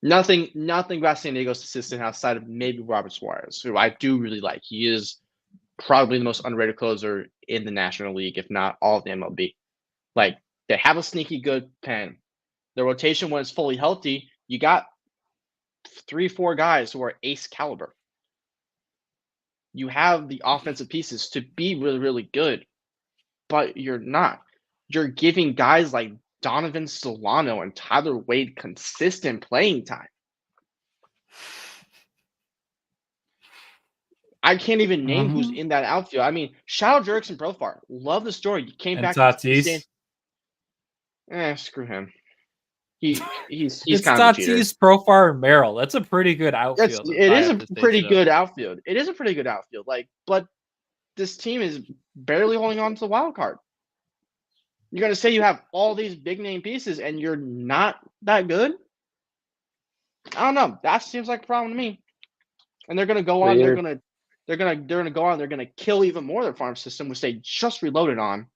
Nothing about San Diego's consistent outside of maybe Robert Suarez, who I do really like. He is probably the most underrated closer in the National League, if not all of the MLB. Like, they have a sneaky good pen. The rotation, when it's fully healthy, you got 3-4 guys who are ace caliber. You have the offensive pieces to be really, really good, but you're not. You're giving guys like Donovan Solano and Tyler Wade consistent playing time. I can't even name who's in that outfield. I mean, shout out Jurickson Profar. Love the story. You came back. Tatis. Screw him. He's it's kind of a cheater. Tatis, Profar, and Merrill. That's a pretty good outfield. It is a pretty good outfield. It is a pretty good outfield. Like, but this team is barely holding on to the wild card. You're gonna say you have all these big name pieces and you're not that good? I don't know. That seems like a problem to me. And they're gonna go on. They're gonna go on. They're gonna kill even more of their farm system, which they just reloaded on,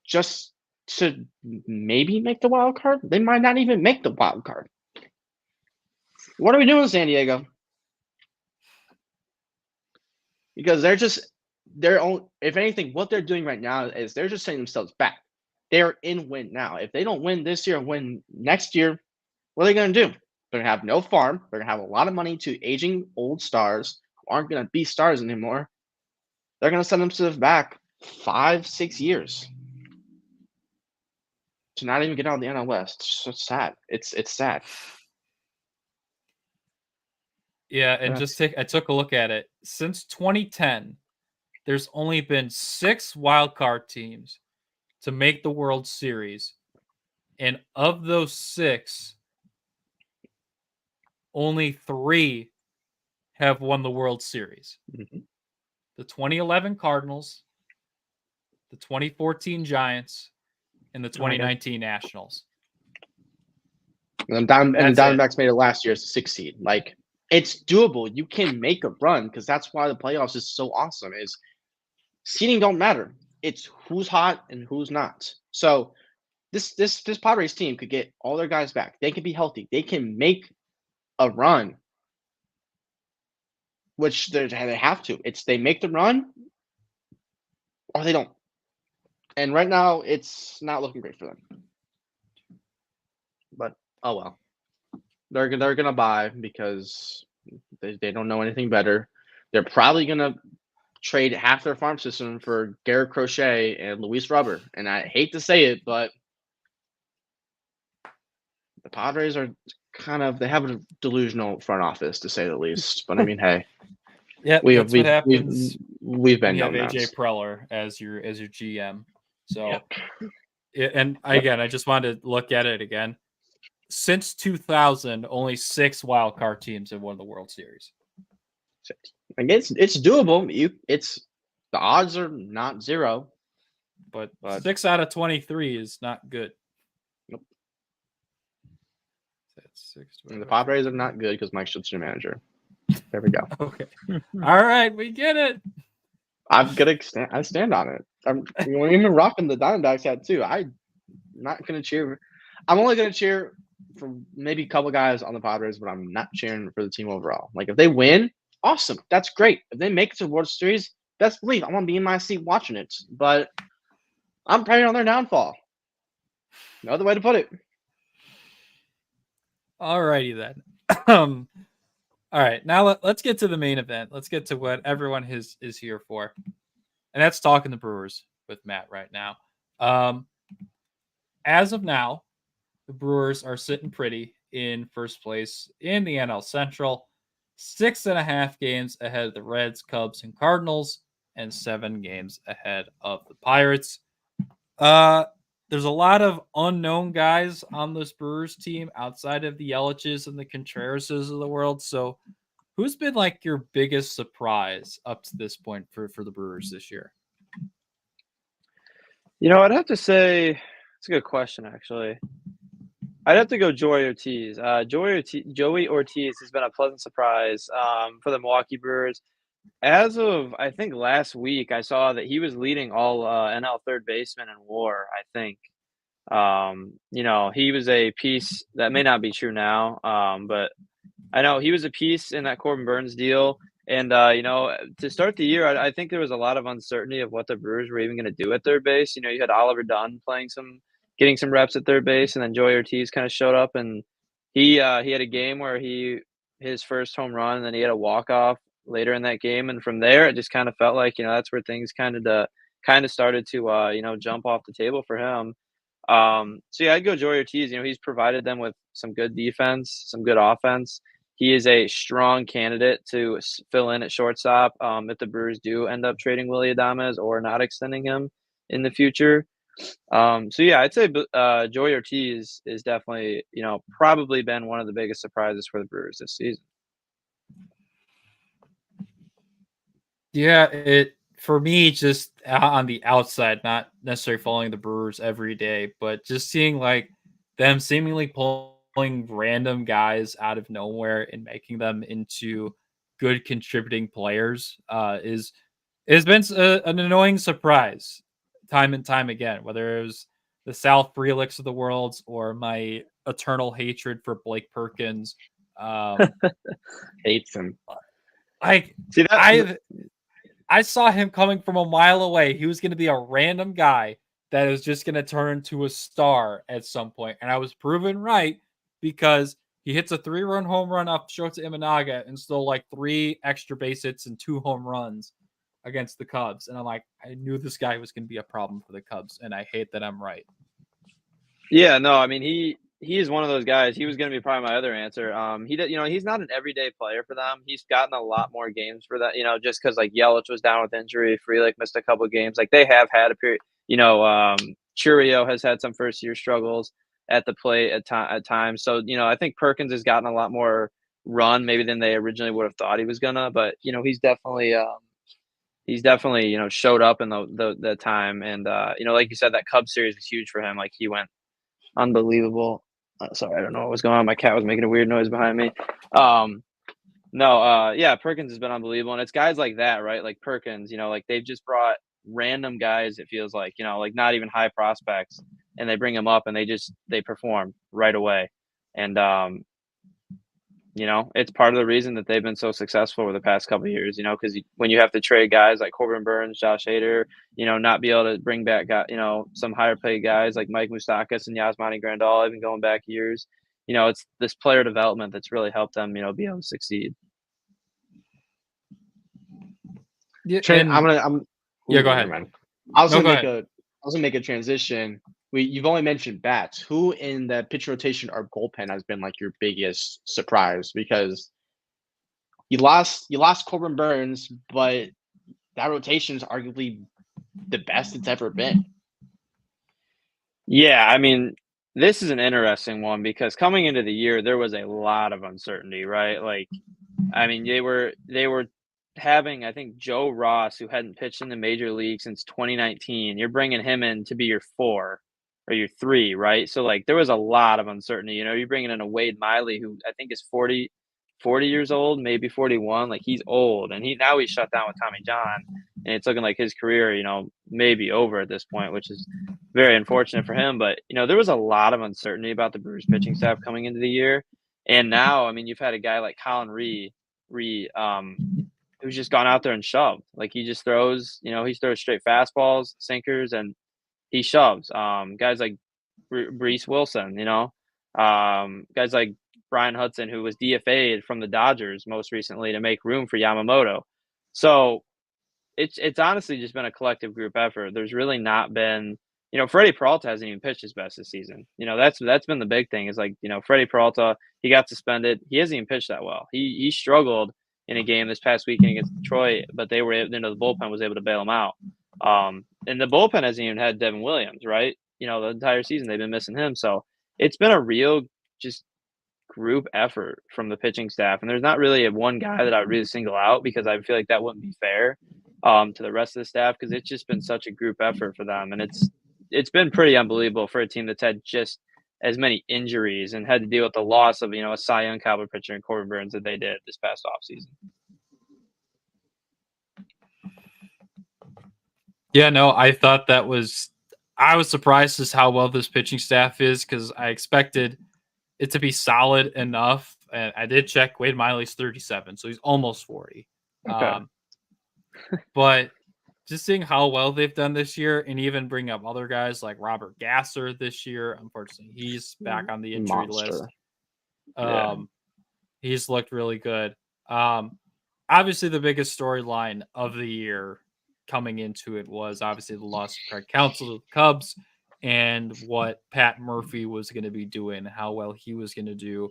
just to maybe make the wild card. They might not even make the wild card. What are we doing in San Diego? Because if anything, what they're doing right now is they're just setting themselves back. They're in win now. If they don't win this year, win next year, what are they going to do? They're going to have no farm. They're going to have a lot of money to aging old stars who aren't going to be stars anymore. They're going to send themselves back 5-6 years to not even get out of the NL West. It's sad. It's sad. Yeah, and I took a look at it. Since 2010, there's only been 6 wild card teams to make the World Series. And of those 6, only 3 have won the World Series. The 2011 Cardinals, the 2014 Giants, and the 2019 Nationals. And the Diamondbacks made it last year as a 6th seed. Like, it's doable. You can make a run because that's why the playoffs is so awesome. Is seeding don't matter. It's who's hot and who's not. So this Padres team could get all their guys back. They can be healthy. They can make a run, which they have to. It's they make the run or they don't. And right now, it's not looking great for them. But oh well, they're gonna buy because they don't know anything better. They're probably gonna trade half their farm system for Garrett Crochet and Luis Rubber. And I hate to say it, but the Padres are they have a delusional front office, to say the least. But I mean, hey, yeah, we've been known AJ that. Preller as your GM. So, and again, I just wanted to look at it again. since 2000, only 6 wild card teams have won the World Series. Like it's doable. The odds are not zero, but 6 out of 23 is not good. Nope. That's 6. And the Padres are not good because Mike Schutz's your manager. There we go. Okay. All right, we get it. I stand on it. I'm even rocking the Diamondbacks hat too. I'm not gonna cheer. I'm only gonna cheer for maybe a couple guys on the Padres, but I'm not cheering for the team overall. Like if they win, awesome. That's great. If they make it to the World Series, best believe I want to be in my seat watching it. But I'm praying on their downfall. No other way to put it. All righty then. All right, now let's get to the main event. Let's get to what everyone is here for. And that's talking the Brewers with Matt right now. As of now, the Brewers are sitting pretty in first place in the NL Central, 6.5 games ahead of the Reds, Cubs, and Cardinals, and 7 games ahead of the Pirates. There's a lot of unknown guys on this Brewers team outside of the Yelich's and the Contrerases of the world. So who's been like your biggest surprise up to this point for the Brewers this year? I'd have to say it's a good question, actually. I'd have to go Joey Ortiz. Joey Ortiz has been a pleasant surprise for the Milwaukee Brewers. As of, I think, last week, I saw that he was leading all NL third basemen in WAR, I think. He was a piece that may not be true now, but I know he was a piece in that Corbin Burnes deal. And, to start the year, I think there was a lot of uncertainty of what the Brewers were even going to do at third base. You had Oliver Dunn getting some reps at third base, and then Joey Ortiz kind of showed up, and he had a game where his first home run, and then he had a walk-off later in that game. And from there, it just kind of felt like, that's where things kind of started to, jump off the table for him. I'd go Joey Ortiz. He's provided them with some good defense, some good offense. He is a strong candidate to fill in at shortstop if the Brewers do end up trading Willy Adames or not extending him in the future. I'd say Joey Ortiz is definitely, probably been one of the biggest surprises for the Brewers this season. Yeah, for me, just on the outside, not necessarily following the Brewers every day, but just seeing like them seemingly pulling random guys out of nowhere and making them into good contributing players has been an annoying surprise time and time again, whether it was the Sal Freliks of the world or my eternal hatred for Blake Perkins. Hates him. I saw him coming from a mile away. He was going to be a random guy that was just going to turn into a star at some point. And I was proven right because he hits a 3-run home run off Shota Imanaga and stole like 3 extra base hits and 2 home runs against the Cubs. And I'm like, I knew this guy was going to be a problem for the Cubs. And I hate that I'm right. Yeah, no, I mean, he is one of those guys. He was going to be probably my other answer. He's not an everyday player for them. He's gotten a lot more games for that, just because like Yelich was down with injury, Frelick missed a couple of games. Like they have had a period, Churio has had some first year struggles at the plate at times. So, I think Perkins has gotten a lot more run maybe than they originally would have thought he was gonna, but he's definitely showed up in the time. And, like you said, that Cubs series was huge for him. Like he went unbelievable. Sorry, I don't know what was going on. My cat was making a weird noise behind me. Perkins has been unbelievable. And it's guys like that, right? Like Perkins, like they've just brought random guys, it feels like, like not even high prospects, and they bring them up and they perform right away. And, it's part of the reason that they've been so successful over the past couple of years, because when you have to trade guys like Corbin Burnes, Josh Hader, not be able to bring back, some higher paid guys like Mike Moustakas and Yasmani Grandal, even going back years, it's this player development that's really helped them, be able to succeed. Yeah, go ahead. I was gonna make a transition. You've only mentioned bats. Who in the pitch rotation or bullpen has been like your biggest surprise? Because you lost Corbin Burnes, but that rotation is arguably the best it's ever been. Yeah, I mean, this is an interesting one because coming into the year, there was a lot of uncertainty, right? Like, I mean, they were having, I think, Joe Ross, who hadn't pitched in the major league since 2019. You're bringing him in to be your 4 or your 3, right? So like, there was a lot of uncertainty. You're bringing in a Wade Miley, who I think is 40 years old, maybe 41. Like, he's old, and he's shut down with Tommy John, and it's looking like his career, may be over at this point, which is very unfortunate for him. But there was a lot of uncertainty about the Brewers pitching staff coming into the year, and now, I mean, you've had a guy like Colin who's just gone out there and shoved. Like, he just throws, he throws straight fastballs, sinkers, and he shoves. Guys like Brees Wilson, guys like Brian Hudson, who was DFA'd from the Dodgers most recently to make room for Yamamoto. So it's honestly just been a collective group effort. There's really not been, Freddie Peralta hasn't even pitched his best this season. That's been the big thing is like, Freddie Peralta, he got suspended. He hasn't even pitched that well. He struggled in a game this past weekend against Detroit, but the bullpen was able to bail him out. And the bullpen hasn't even had Devin Williams, right? The entire season they've been missing him. So it's been a real just group effort from the pitching staff. And there's not really one guy that I would really single out because I feel like that wouldn't be fair to the rest of the staff because it's just been such a group effort for them. And it's been pretty unbelievable for a team that's had just as many injuries and had to deal with the loss of, a Cy Young caliber pitcher in Corbin Burns that they did this past offseason. Yeah, no, I thought I was surprised as how well this pitching staff is because I expected it to be solid enough. And I did check Wade Miley's 37, so he's almost 40. Okay. But just seeing how well they've done this year and even bring up other guys like Robert Gasser this year. Unfortunately, he's back on the injury list. He's looked really good. Obviously, the biggest storyline of the year coming into it was obviously the loss of Craig Counsell to the Cubs and what Pat Murphy was going to be doing, how well he was going to do.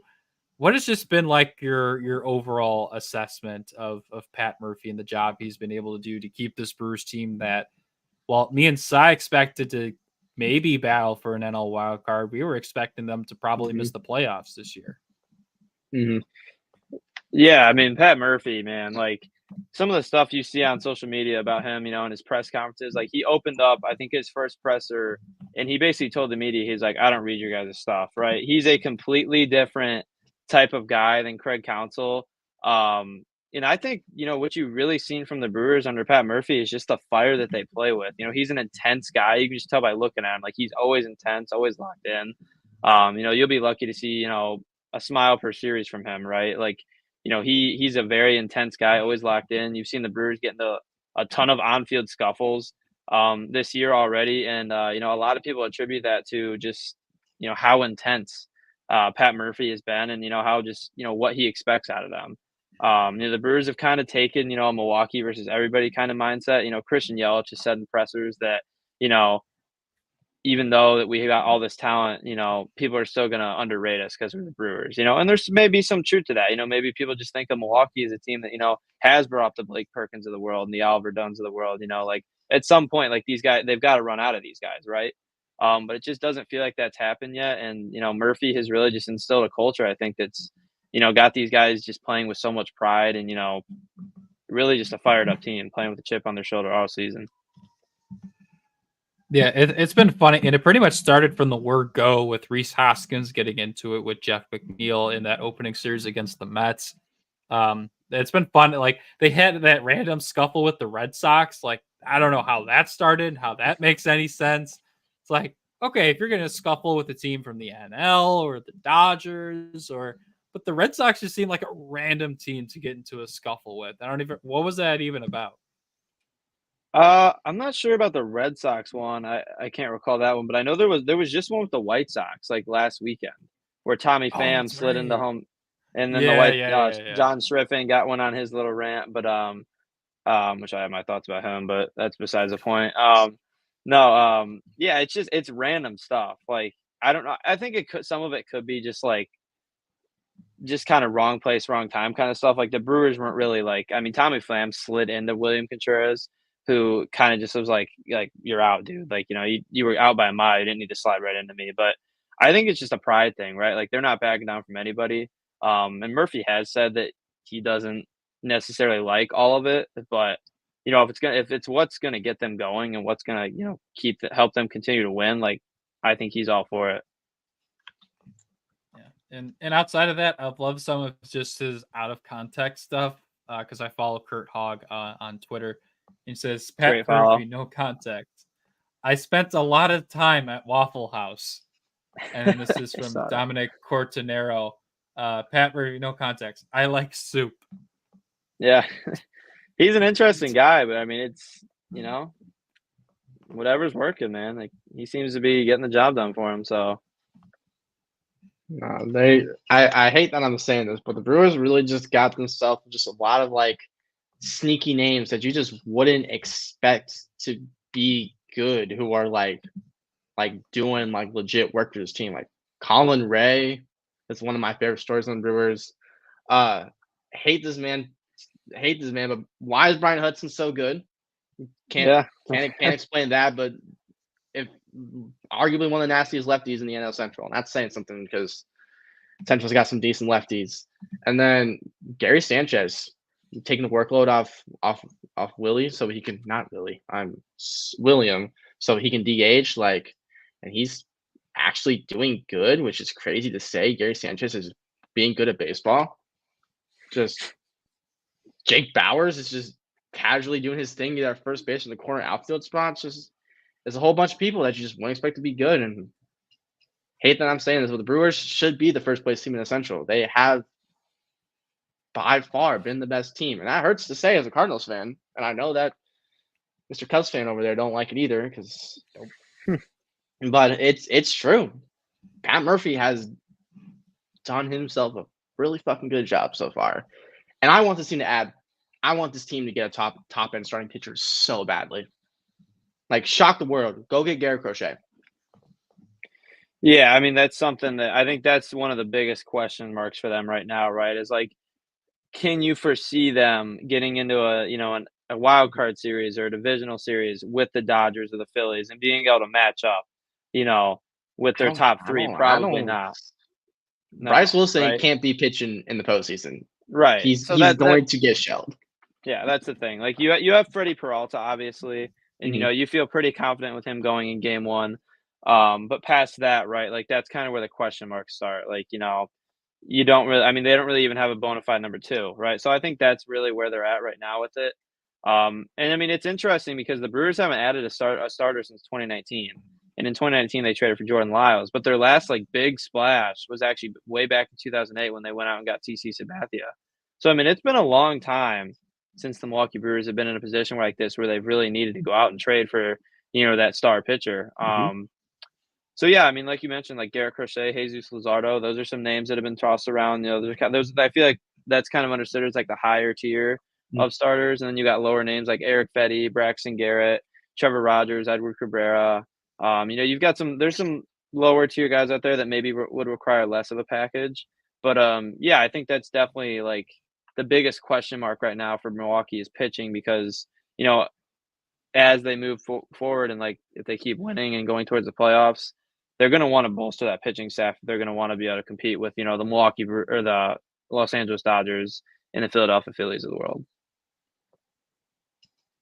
What has just been like your overall assessment of Pat Murphy and the job he's been able to do to keep this Brewers team that, well, me and Cy expected to maybe battle for an NL wild card. We were expecting them to probably miss the playoffs this year. Mm-hmm. Yeah, I mean, Pat Murphy, man, like some of the stuff you see on social media about him, in his press conferences, like he opened up, I think his first presser, and he basically told the media, he's like, I don't read your guys' stuff, right? He's a completely different type of guy than Craig Counsell. And I think, what you've really seen from the Brewers under Pat Murphy is just the fire that they play with. He's an intense guy. You can just tell by looking at him, like he's always intense, always locked in. You'll be lucky to see, a smile per series from him, right? Like, he's a very intense guy, always locked in. You've seen the Brewers get into a ton of on-field scuffles this year already. And, a lot of people attribute that to just, how intense Pat Murphy has been and, how just, what he expects out of them. The Brewers have kind of taken, a Milwaukee versus everybody kind of mindset. Christian Yelich has said in pressers that, even though that we got all this talent, people are still going to underrate us because we're the Brewers, and there's maybe some truth to that. Maybe people just think of Milwaukee as a team that, has brought up the Blake Perkins of the world and the Oliver Dunns of the world, like at some point, like these guys, they've got to run out of these guys. Right. But it just doesn't feel like that's happened yet. And, Murphy has really just instilled a culture, I think that's, got these guys just playing with so much pride and, really just a fired up team playing with a chip on their shoulder all season. Yeah, it's been funny, and it pretty much started from the word go with Rhys Hoskins getting into it with Jeff McNeil in that opening series against the Mets. It's been fun. Like, they had that random scuffle with the Red Sox. Like, I don't know how that started, how that makes any sense. It's like, okay, if you're going to scuffle with a team from the NL or the Dodgers but the Red Sox just seem like a random team to get into a scuffle with. What was that even about? I'm not sure about the Red Sox one. I can't recall that one, but I know there was just one with the White Sox like last weekend where Tommy Pham slid into home, and then John Schriffen got one on his little rant, but which I have my thoughts about him, but that's besides the point. It's random stuff. Like, I don't know. I think some of it could be just kind of wrong place, wrong time kind of stuff. Like the Brewers weren't really Tommy Pham slid into William Contreras, who kind of just was like, you're out, dude. Like, you were out by a mile. You didn't need to slide right into me. But I think it's just a pride thing, right? Like they're not backing down from anybody. And Murphy has said that he doesn't necessarily like all of it, but if it's what's gonna get them going and what's gonna help them continue to win, like I think he's all for it. Yeah, and outside of that, I've loved some of just his out of context stuff because I follow Kurt Hogg on Twitter. He says, Great "Pat follow. Murphy, no context. I spent a lot of time at Waffle House." And then this is from Dominic Cortinero. Pat Murphy, no context. I like soup. Yeah. He's an interesting guy, but I mean, it's, whatever's working, man. Like he seems to be getting the job done for him. So I hate that I'm saying this, but the Brewers really just got themselves just a lot of like sneaky names that you just wouldn't expect to be good, who are like doing like legit work for this team. Like Colin Ray is one of my favorite stories on the Brewers. Hate this man, but why is Brian Hudson so good? Can't explain that, but if arguably one of the nastiest lefties in the NL Central, and that's saying something because Central's got some decent lefties. And then Gary Sanchez taking the workload off Willie, so he can not Willie, William, so he can DH and he's actually doing good, which is crazy to say. Gary Sanchez is being good at baseball. Just Jake Bowers is just casually doing his thing at first base in the corner outfield spots. Just there's a whole bunch of people that you just won't expect to be good. And hate that I'm saying this, but the Brewers should be the first place team in the Central. They have by far been the best team, and that hurts to say as a Cardinals fan. And I know that Mr. Cubs fan over there don't like it either, but it's true. Pat Murphy has done himself a really fucking good job so far, and I want this team to add. I want this team to get a top end starting pitcher so badly. Like shock the world. Go get Garrett Crochet. Yeah, I mean that's something that I think that's one of the biggest question marks for them right now, right? Is like, can you foresee them getting into a wild card series or a divisional series with the Dodgers or the Phillies and being able to match up, with their top three? Probably not. No, Bryce Wilson right? Can't be pitching in the postseason. Right. He's going to get shelled. Yeah, that's the thing. Like you have Freddie Peralta, obviously, and Mhm. you feel pretty confident with him going in game one. But past that, right, like that's kind of where the question marks start. Like, you don't really, I mean, they don't really even have a bona fide number two, right? So I think that's really where they're at right now with it. And I mean, it's interesting because the Brewers haven't added a starter since 2019. And in 2019, they traded for Jordan Lyles, but their last big splash was actually way back in 2008 when they went out and got TC Sabathia. So, I mean, it's been a long time since the Milwaukee Brewers have been in a position like this where they've really needed to go out and trade for, that star pitcher. So, yeah, I mean, like you mentioned, like Garrett Crochet, Jesus Luzardo, those are some names that have been tossed around. Those I feel like that's kind of understood as like the higher tier of starters. And then you got lower names like Eric Fetty, Braxton Garrett, Trevor Rogers, Edward Cabrera. You've got there's some lower tier guys out there that maybe would require less of a package. But, yeah, I think that's definitely like the biggest question mark right now for Milwaukee is pitching because, as they move forward and if they keep winning and going towards the playoffs, they're going to want to bolster that pitching staff. They're going to want to be able to compete with, the Milwaukee or the Los Angeles Dodgers and the Philadelphia Phillies of the world.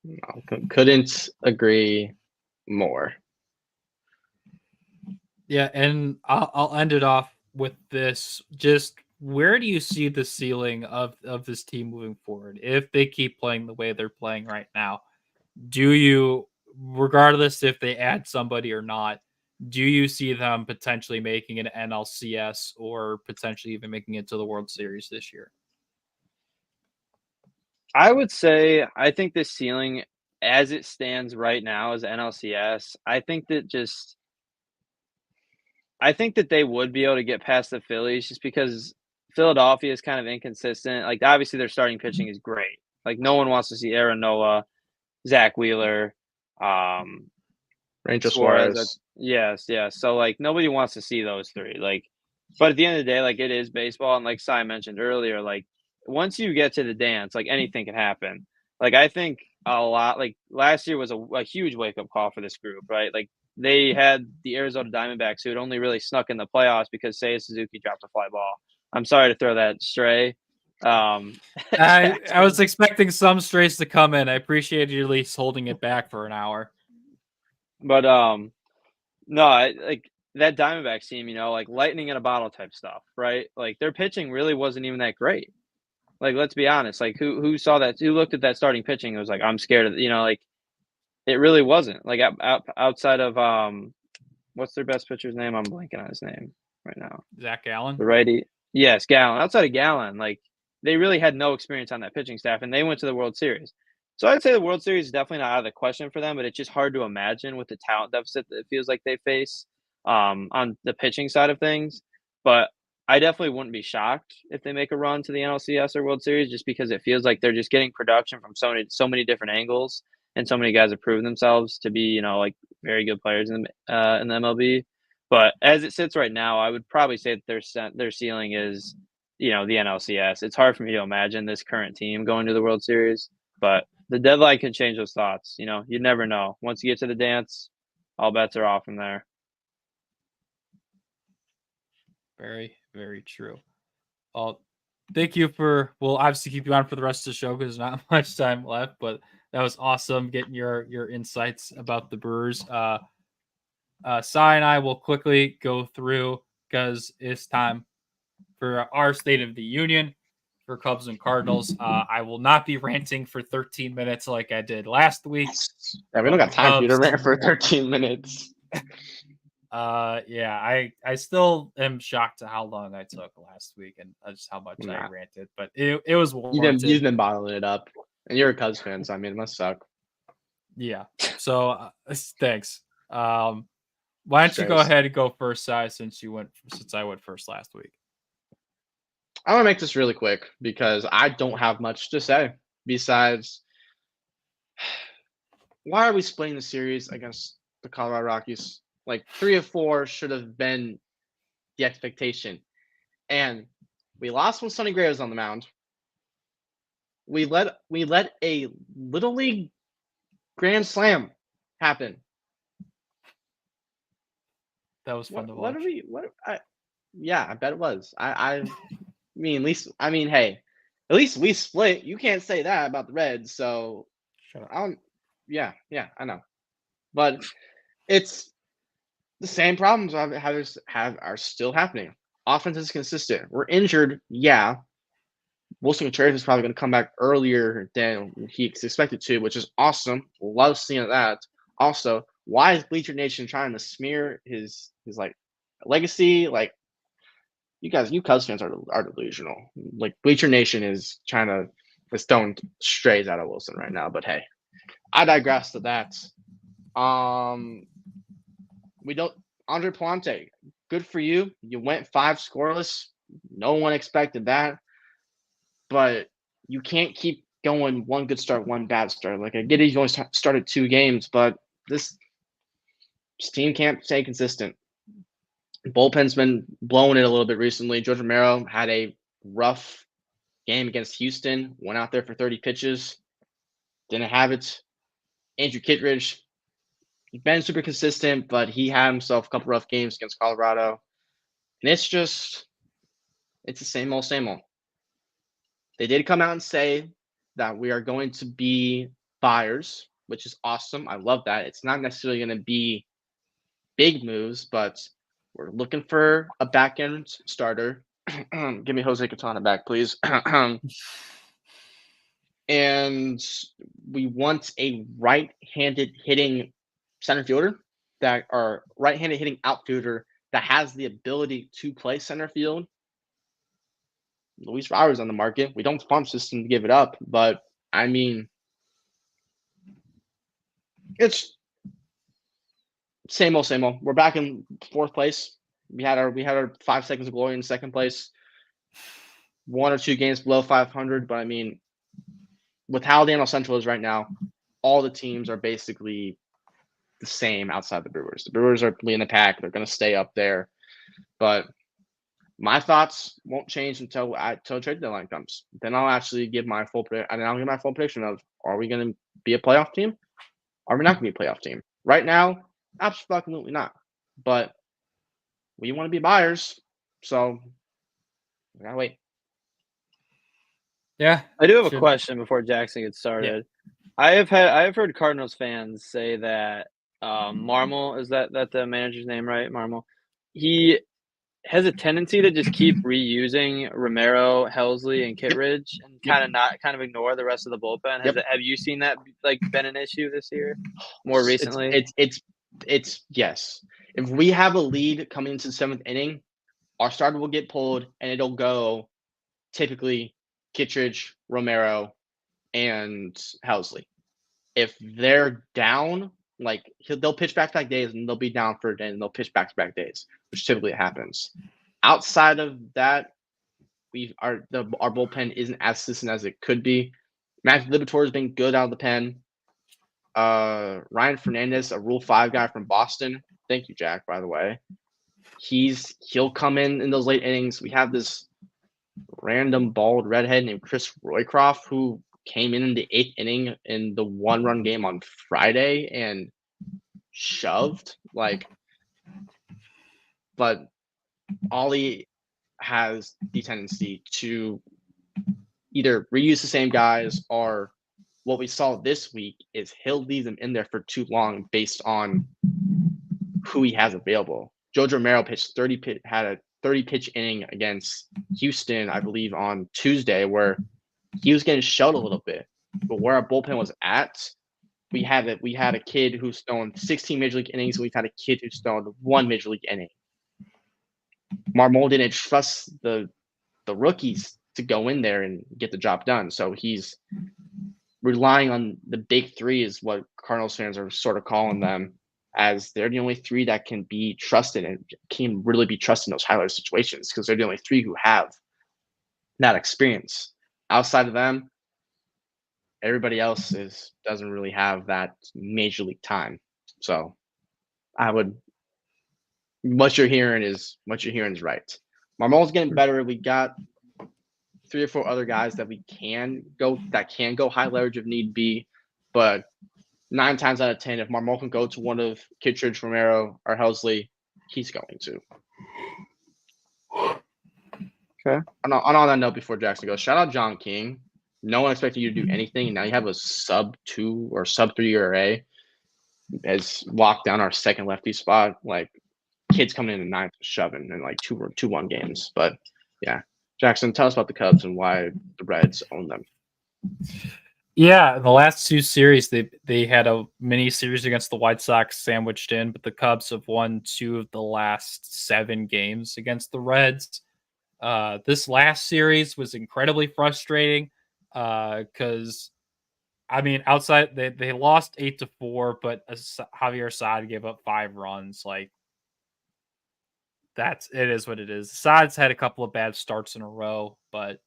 No, couldn't agree more. Yeah, and I'll end it off with this. Just where do you see the ceiling of this team moving forward? If they keep playing the way they're playing right now, do you, regardless if they add somebody or not, do you see them potentially making an NLCS or potentially even making it to the World Series this year? I would say I think the ceiling as it stands right now is NLCS. I think that they would be able to get past the Phillies just because Philadelphia is kind of inconsistent. Like, obviously, their starting pitching is great. Like, no one wants to see Aaron Nola, Zach Wheeler, Ranger Suarez. Yes. So, nobody wants to see those three. But at the end of the day, it is baseball. And like Cy mentioned earlier, once you get to the dance, anything can happen. I think a lot, last year was a huge wake-up call for this group, right? they had the Arizona Diamondbacks, who had only really snuck in the playoffs because Seiya Suzuki dropped a fly ball. I'm sorry to throw that stray. I was expecting some strays to come in. I appreciate you at least holding it back for an hour. But no, like that Diamondbacks team, like lightning in a bottle type stuff, right? Like their pitching really wasn't even that great. Like let's be honest, like who saw that? Who looked at that starting pitching and was like, I'm scared of like it really wasn't. Like outside of what's their best pitcher's name? I'm blanking on his name right now. Zach Gallen, the righty. Yes, Gallen. Outside of Gallen, like they really had no experience on that pitching staff, and they went to the World Series. So I'd say the World Series is definitely not out of the question for them, but it's just hard to imagine with the talent deficit that it feels like they face on the pitching side of things. But I definitely wouldn't be shocked if they make a run to the NLCS or World Series, just because it feels like they're just getting production from so many different angles, and so many guys have proven themselves to be, like very good players in the MLB. But as it sits right now, I would probably say that their ceiling is, the NLCS. It's hard for me to imagine this current team going to the World Series, but the deadline can change those thoughts. You never know. Once you get to the dance, all bets are off from there. very, very true. Well, thank you we'll obviously keep you on for the rest of the show because there's not much time left, but that was awesome getting your insights about the Brewers. Cy and I will quickly go through because it's time for our State of the Union for Cubs and Cardinals. I will not be ranting for 13 minutes like I did last week. Yeah, we don't got time for you to rant for 13 minutes. Yeah, I still am shocked at how long I took last week and just how much I ranted, but it was warranted. You've been bottling it up, and you're a Cubs fan, so I mean, it must suck. Yeah. So thanks. Why don't you go ahead and go first, Cy, since I went first last week? I want to make this really quick because I don't have much to say besides why are we splitting the series against the Colorado Rockies? Like 3 of 4 should have been the expectation. And we lost when Sonny Gray was on the mound. We let a Little League grand slam happen. That was fun to watch. Yeah, I bet it was. I mean, hey, at least we split. You can't say that about the Reds. So, shut up. Yeah, I know. But it's the same problems are still happening. Offense is consistent. We're injured. Yeah. Wilson Contreras is probably going to come back earlier than he expected to, which is awesome. Love seeing that. Also, why is Bleacher Nation trying to smear his like legacy? Like, you Cubs fans are delusional. Like, Bleacher Nation is trying to stone strays out of Wilson right now. But hey, I digress to that. Andre Palante, good for you. You went 5 scoreless. No one expected that. But you can't keep going one good start, one bad start. Like, I get it, you only started 2 games, but this team can't stay consistent. Bullpen's been blowing it a little bit recently. George Romero had a rough game against Houston. Went out there for 30 pitches. Didn't have it. Andrew Kittredge, he's been super consistent, but he had himself a couple rough games against Colorado. And it's the same old, same old. They did come out and say that we are going to be buyers, which is awesome. I love that. It's not necessarily going to be big moves, but we're looking for a back-end starter. Give me Jose Quintana back, please. And we want a right-handed hitting center fielder right-handed hitting outfielder that has the ability to play center field. Luis Robert on the market. We don't farm system to give it up, but I mean, it's same old, same old. We're back in 4th place. We had our 5 seconds of glory in 2nd place. 1 or 2 games below 500, but I mean, with how the NL Central is right now, all the teams are basically the same outside the Brewers. The Brewers are leading the pack. They're going to stay up there, but my thoughts won't change until trade deadline comes. Then I'll actually give my full prediction of: are we going to be a playoff team? Are we not going to be a playoff team? Right now, Absolutely not. But we want to be buyers, so we gotta wait. Yeah, I do have a should- question before Jackson gets started. I have heard Cardinals fans say that Marmol, is that the manager's name, right? Marmol. He has a tendency to just keep reusing Romero, Helsley, and Kittredge, and kind of ignore the rest of the bullpen. Have you seen that like been an issue this year, more recently? It's yes. If we have a lead coming into the 7th inning, our starter will get pulled, and it'll go typically Kittredge, Romero, and Helsley. If they're down, like they'll pitch back-to-back days, and they'll be down for a day, and they'll pitch back-to-back days, which typically happens. Outside of that, our bullpen isn't as consistent as it could be. Matthew Liberatore has been good out of the pen. Ryan Fernandez, a Rule 5 guy from Boston. Thank you, Jack, by the way. He'll come in those late innings. We have this random bald redhead named Chris Roycroft who came in the 8th inning in the 1-run game on Friday and shoved. But Ollie has the tendency to either reuse the same guys, or what we saw this week is he'll leave them in there for too long based on who he has available. Joe Romero had a 30-pitch inning against Houston, I believe, on Tuesday, where he was getting shelled a little bit. But where our bullpen was at, we had a kid who's thrown 16 major league innings, and we've had a kid who's thrown 1 major league inning. Marmol didn't trust the rookies to go in there and get the job done, so he's relying on the big three, is what Cardinals fans are sort of calling them, as they're the only 3 that can be trusted and can really be trusted in those highlight situations, because they're the only 3 who have that experience. Outside of them, everybody else doesn't really have that major league time. So what you're hearing is right. Marmol's getting better. We got 3 or 4 other guys that can go high leverage if need be, but 9 times out of 10, if Marmol can go to one of Kittredge, Romero, or Helsley, he's going to. Okay. On that note, before Jackson goes, shout out John King. No one expected you to do anything, and now you have a sub-2 or sub-3 ERA. Has locked down our second lefty spot. Like, kids coming in the 9th shoving in like 2-1 games. But yeah, Jackson, tell us about the Cubs and why the Reds own them. Yeah, the last 2 series, they had a mini series against the White Sox sandwiched in, but the Cubs have won 2 of the last 7 games against the Reds. This last series was incredibly frustrating because, I mean, outside they lost 8-4, but Javier Assad gave up 5 runs. Like, it is what it is. Assad's had a couple of bad starts in a row, but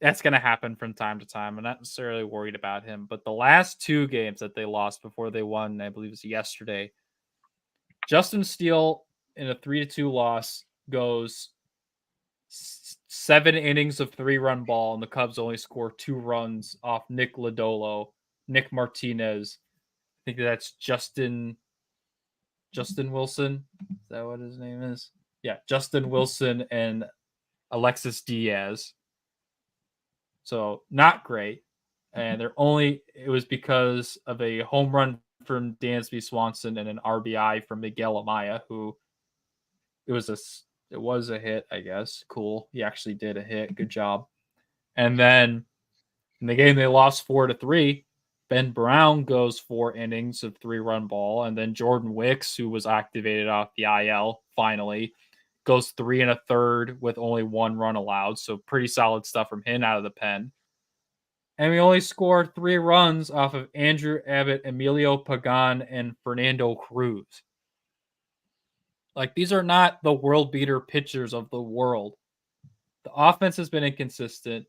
that's going to happen from time to time. I'm not necessarily worried about him. But the last 2 games that they lost before they won, I believe it was yesterday, Justin Steele in a 3-2 loss goes 7 innings of 3-run ball, and the Cubs only score 2 runs off Nick Lodolo, Nick Martinez. I think that's Justin Wilson. Is that what his name is? Yeah, Justin Wilson and Alexis Diaz. So not great. And it was because of a home run from Dansby Swanson and an RBI from Miguel Amaya, who it was a hit, I guess. Cool. He actually did a hit. Good job. And then in the game they lost 4-3, Ben Brown goes 4 innings of 3-run ball. And then Jordan Wicks, who was activated off the IL, finally goes 3 1/3 with only 1 run allowed. So pretty solid stuff from him out of the pen. And we only scored 3 runs off of Andrew Abbott, Emilio Pagan, and Fernando Cruz. Like, these are not the world beater pitchers of the world. The offense has been inconsistent.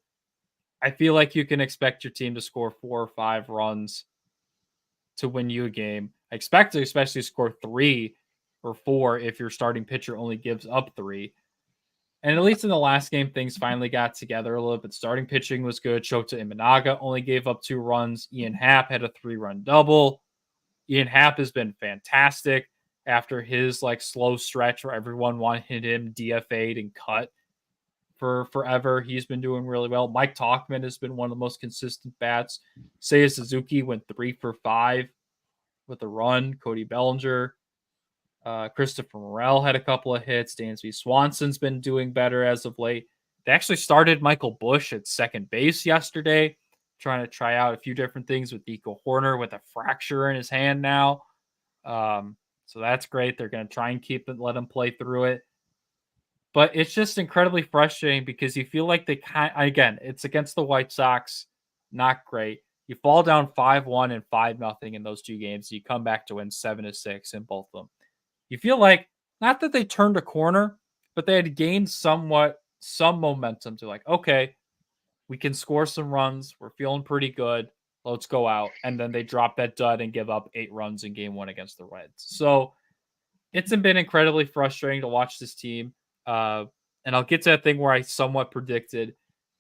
I feel like you can expect your team to score 4 or 5 runs to win you a game. I expect to especially score 3 or 4 if your starting pitcher only gives up 3. And at least in the last game, things finally got together a little bit. Starting pitching was good. Shota Imanaga only gave up 2 runs. Ian Happ had a 3-run double. Ian Happ has been fantastic. after his like slow stretch where everyone wanted him DFA'd and cut for forever. He's been doing really well. Mike Tauchman has been one of the most consistent bats. Seiya Suzuki went 3 for 5 with a run. Cody Bellinger, Christopher Morel had a couple of hits. Dansby Swanson's been doing better as of late. They actually started Michael Busch at second base yesterday, trying to try out a few different things with Nico Horner with a fracture in his hand now. So that's great. They're going to try and keep it, let him play through it. But it's just incredibly frustrating because you feel like again, it's against the White Sox. Not great. You fall down 5-1 and 5-0 in those two games. You come back to win 7-6 in both of them. You feel like, not that they turned a corner, but they had gained some momentum to like, okay, we can score some runs. We're feeling pretty good. Let's go out. And then they drop that dud and give up 8 runs in game 1 against the Reds. So it's been incredibly frustrating to watch this team. And I'll get to that thing where I somewhat predicted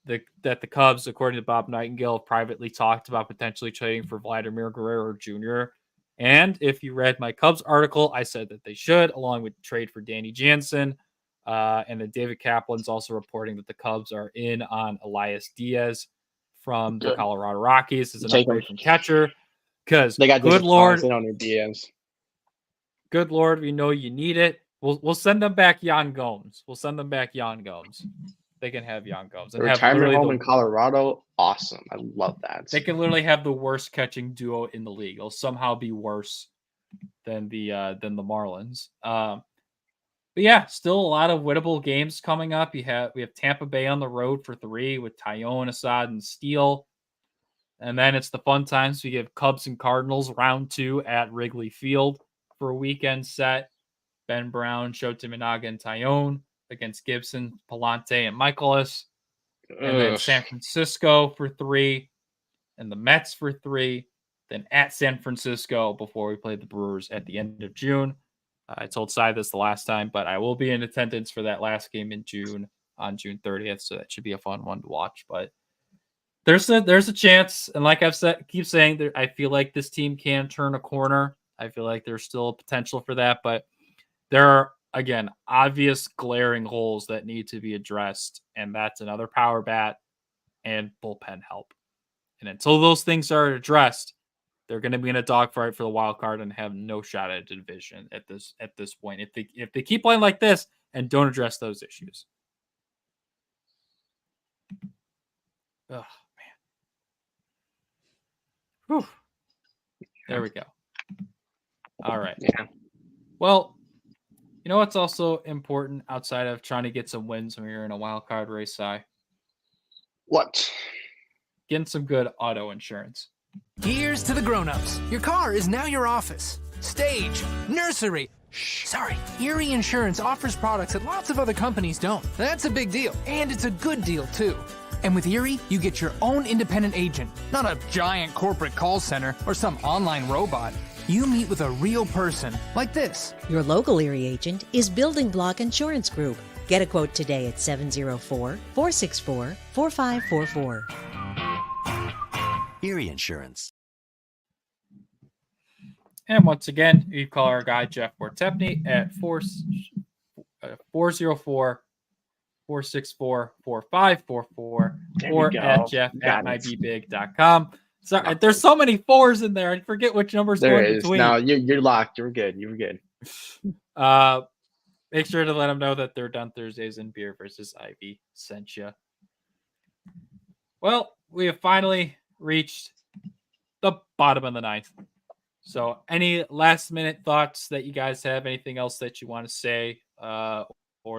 that the Cubs, according to Bob Nightingale, privately talked about potentially trading for Vladimir Guerrero Jr. And if you read my Cubs article, I said that they should, along with trade for Danny Jansen. And then David Kaplan's also reporting that the Cubs are in on Elias Diaz from the Colorado Rockies as an upgrade from catcher. Because they got good Lord, they don't need Diaz. Good Lord, we know you need it. We'll send them back Yan Gomes. They can have Yan Gomes. The retirement home in Colorado, awesome. I love that. They can literally have the worst catching duo in the league. It'll somehow be worse than the Marlins. But yeah, still a lot of winnable games coming up. We have Tampa Bay on the road for 3 with Tyone, Assad, and Steele. And then it's the fun times. We give Cubs and Cardinals round 2 at Wrigley Field for a weekend set. Ben Brown, Shota Minaga, and Tyone against Gibson, Palante, and Michaelis. And then San Francisco for 3. And the Mets for 3. Then at San Francisco before we play the Brewers at the end of June. I told Cy this the last time, but I will be in attendance for that last game in June on June 30th. So that should be a fun one to watch. But there's a chance. And like I've said, keep saying, I feel like this team can turn a corner. I feel like there's still a potential for that. But there are, again, obvious glaring holes that need to be addressed. And that's another power bat and bullpen help. And until those things are addressed, they're going to be in a dogfight for the wild card and have no shot at a division at this point. If they keep playing like this and don't address those issues. Oh man. Whew. There we go. All right. Yeah. Well, you know what's also important outside of trying to get some wins when you're in a wild card race, Cy? What? Getting some good auto insurance. Here's to the grown-ups. Your car is now your office, stage, nursery. Sorry, Erie Insurance offers products that lots of other companies don't. That's a big deal, and it's a good deal, too. And with Erie, you get your own independent agent, not a giant corporate call center or some online robot. You meet with a real person, like this. Your local Erie agent is Building Block Insurance Group. Get a quote today at 704-464-4544. Erie Insurance. And once again, you call our guy Jeff Bortepny at 404-464-4544 or at jeff@mybig.com. Sorry, there's so many 4s in there. I forget which numbers there going is. between. No, you're locked. You're good. You're good. Make sure to let them know that they're done Thursdays in Beer versus Ivy sent you. Well, we have finally reached the bottom of the 9th. So any last minute thoughts that you guys have? Anything else that you want to say or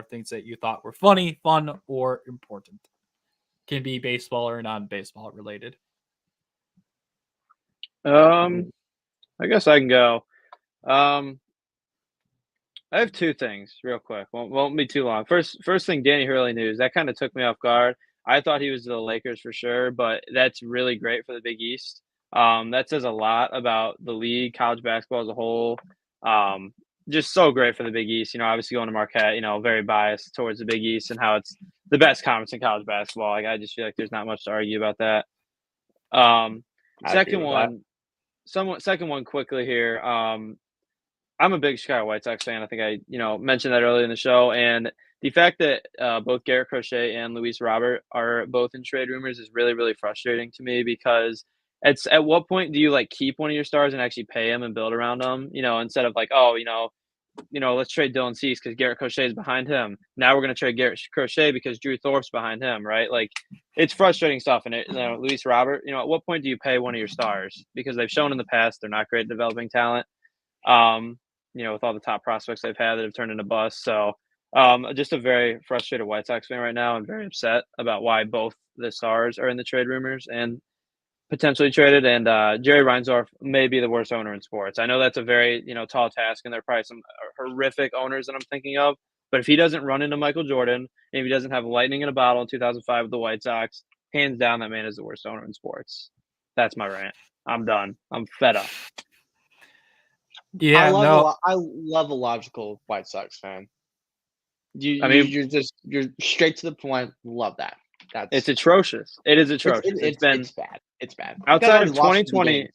things that you thought were funny, fun, or important? Can be baseball or non-baseball related. I guess I can go. I have 2 things real quick. Won't be too long. First thing, Danny Hurley news. That kind of took me off guard. I thought he was the Lakers for sure, but that's really great for the Big East. That says a lot about the league, college basketball as a whole. Just so great for the Big East. Obviously going to Marquette, very biased towards the Big East and how it's the best conference in college basketball. Like, I just feel like there's not much to argue about that. Second one quickly here. I'm a big Chicago White Sox fan. I think I, mentioned that earlier in the show. And the fact that both Garrett Crochet and Luis Robert are both in trade rumors is really, really frustrating to me because it's at what point do you like keep one of your stars and actually pay him and build around them? Instead of like, let's trade Dylan Cease because Garrett Crochet is behind him. Now we're going to trade Garrett Crochet because Drew Thorpe's behind him, right? Like, it's frustrating stuff. And Luis Robert, at what point do you pay one of your stars? Because they've shown in the past they're not great at developing talent. With all the top prospects they've had that have turned into busts. So, just a very frustrated White Sox fan right now. I'm very upset about why both the stars are in the trade rumors and potentially traded. And Jerry Reinsdorf may be the worst owner in sports. I know that's a very, tall task, and there are probably some horrific owners that I'm thinking of. But if he doesn't run into Michael Jordan, and if he doesn't have lightning in a bottle in 2005 with the White Sox, hands down, that man is the worst owner in sports. That's my rant. I'm done. I'm fed up. Yeah, I love a logical White Sox fan. You're straight to the point. Love that. It's atrocious. It is atrocious. It's bad. It's bad. Outside of 2020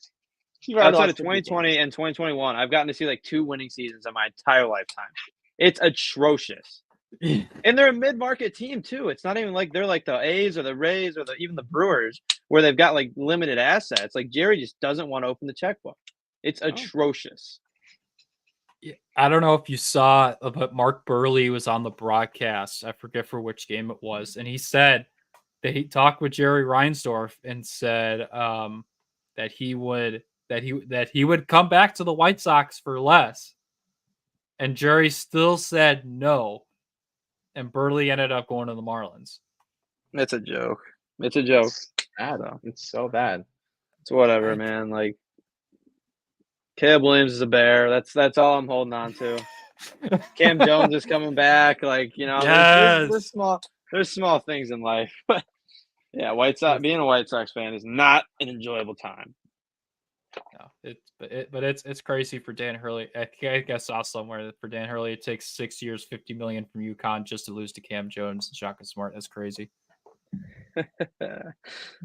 and 2021, I've gotten to see like 2 winning seasons in my entire lifetime. It's atrocious. And they're a mid-market team too. It's not even like they're like the A's or the Rays or even the Brewers where they've got like limited assets. Like Jerry just doesn't want to open the checkbook. It's atrocious. I don't know if you saw, but Mark Burley was on the broadcast. I forget for which game it was, and he said that he talked with Jerry Reinsdorf and said that he would come back to the White Sox for less, and Jerry still said no, and Burley ended up going to the Marlins. It's a joke. It's a joke. It's so bad. It's whatever, man. Like, Caleb Williams is a bear. That's all I'm holding on to. Cam Jones is coming back. Like, yes. there's small things in life. But yeah, being a White Sox fan is not an enjoyable time. No, it's crazy for Dan Hurley. I think I saw somewhere that for Dan Hurley it takes 6 years, $50 million from UConn just to lose to Cam Jones and Shaka Smart. That's crazy.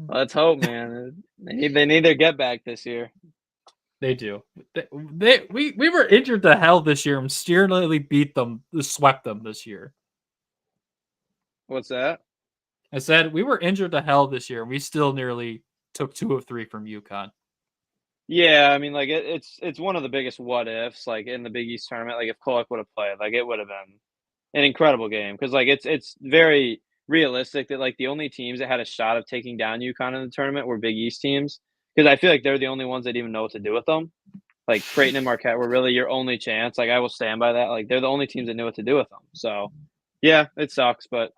Let's hope, man. They need their get back this year. They do. We were injured to hell this year and nearly swept them this year. What's that? I said we were injured to hell this year and we still nearly took 2 of 3 from UConn. Yeah, I mean, like it's one of the biggest what ifs, like in the Big East tournament. Like if Kolek would have played, like it would have been an incredible game because like it's very realistic that like the only teams that had a shot of taking down UConn in the tournament were Big East teams. Because I feel like they're the only ones that even know what to do with them. Like Creighton and Marquette were really your only chance. Like I will stand by that. Like they're the only teams that knew what to do with them. So yeah, it sucks, but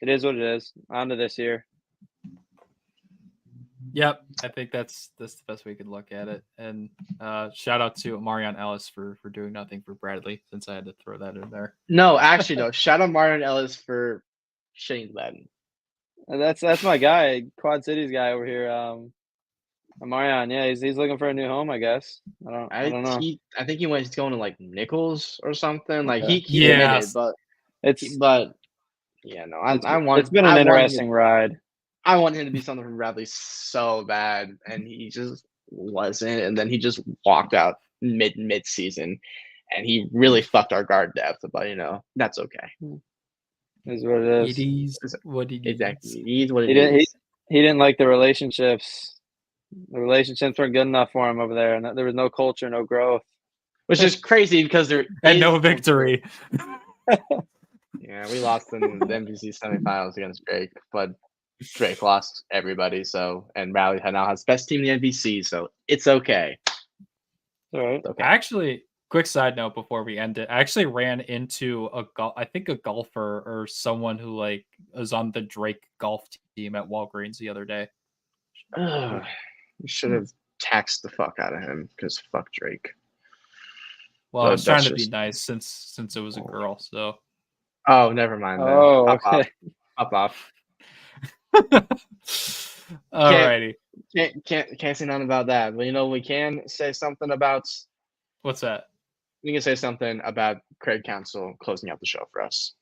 it is what it is. On to this year. Yep, I think that's the best way we could look at it. And shout out to Marion Ellis for doing nothing for Bradley, since I had to throw that in there. No, actually, no. Shout out Marion Ellis for shitting Gladden. That's my guy, Quad Cities guy over here. Marion, yeah, he's looking for a new home, I guess. I don't know. I think he's going to like Nichols or something. Like he yeah, admitted, it's been an interesting ride. I want him to be something from Bradley so bad, and he just wasn't. And then he just walked out mid season, and he really fucked our guard depth. But that's okay. Is what it is. It is what it is. Exactly. He is what it is. He didn't like the relationships. The relationships weren't good enough for him over there, and there was no culture, no growth. Which is crazy because there and no victory. Yeah, we lost in the MVC semifinals against Drake, but Drake lost everybody. And Raleigh now has best team in the MVC, so it's okay. All right. Okay. Actually, quick side note before we end it, I actually ran into a golfer or someone who like is on the Drake golf team at Walgreens the other day. You should have taxed the fuck out of him because fuck Drake. Well, I was trying to be nice since it was a girl. So. Oh, never mind. Then. Oh, okay. Pop off. Alrighty. Can't say nothing about that. But we can say something about. What's that? We can say something about Craig Counsell closing out the show for us.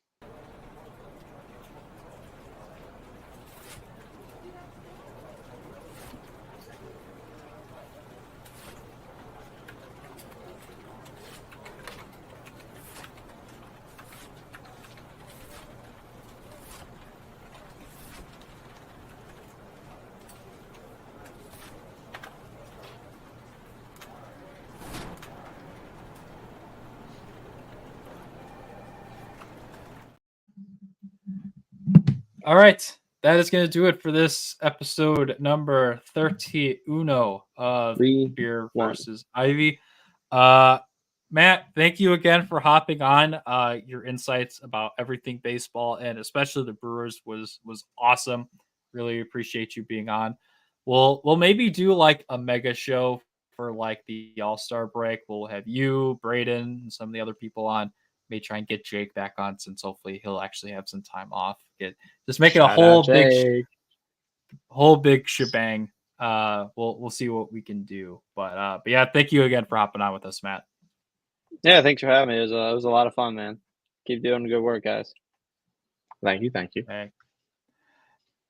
All right. That is going to do it for this episode number 31 of Beer 3-1. versus Ivy. Matt, thank you again for hopping on. Your insights about everything baseball and especially the Brewers was awesome. Really appreciate you being on. We'll maybe do like a mega show for like the All-Star break. We'll have you, Braden, and some of the other people on. May try and get Jake back on since hopefully he'll actually have some time off. Just make it a whole big shebang. We'll see what we can do. But yeah, thank you again for hopping on with us, Matt. Yeah, thanks for having me. It was a lot of fun, man. Keep doing good work, guys. Thank you. Okay.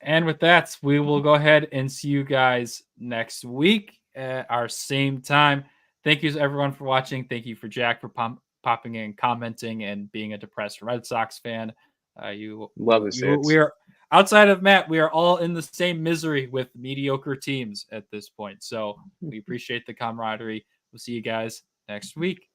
And with that, we will go ahead and see you guys next week at our same time. Thank you to everyone for watching. Thank you for Jack for popping in, commenting, and being a depressed Red Sox fan. We are outside of Matt. We are all in the same misery with mediocre teams at this point. So we appreciate the camaraderie. We'll see you guys next week.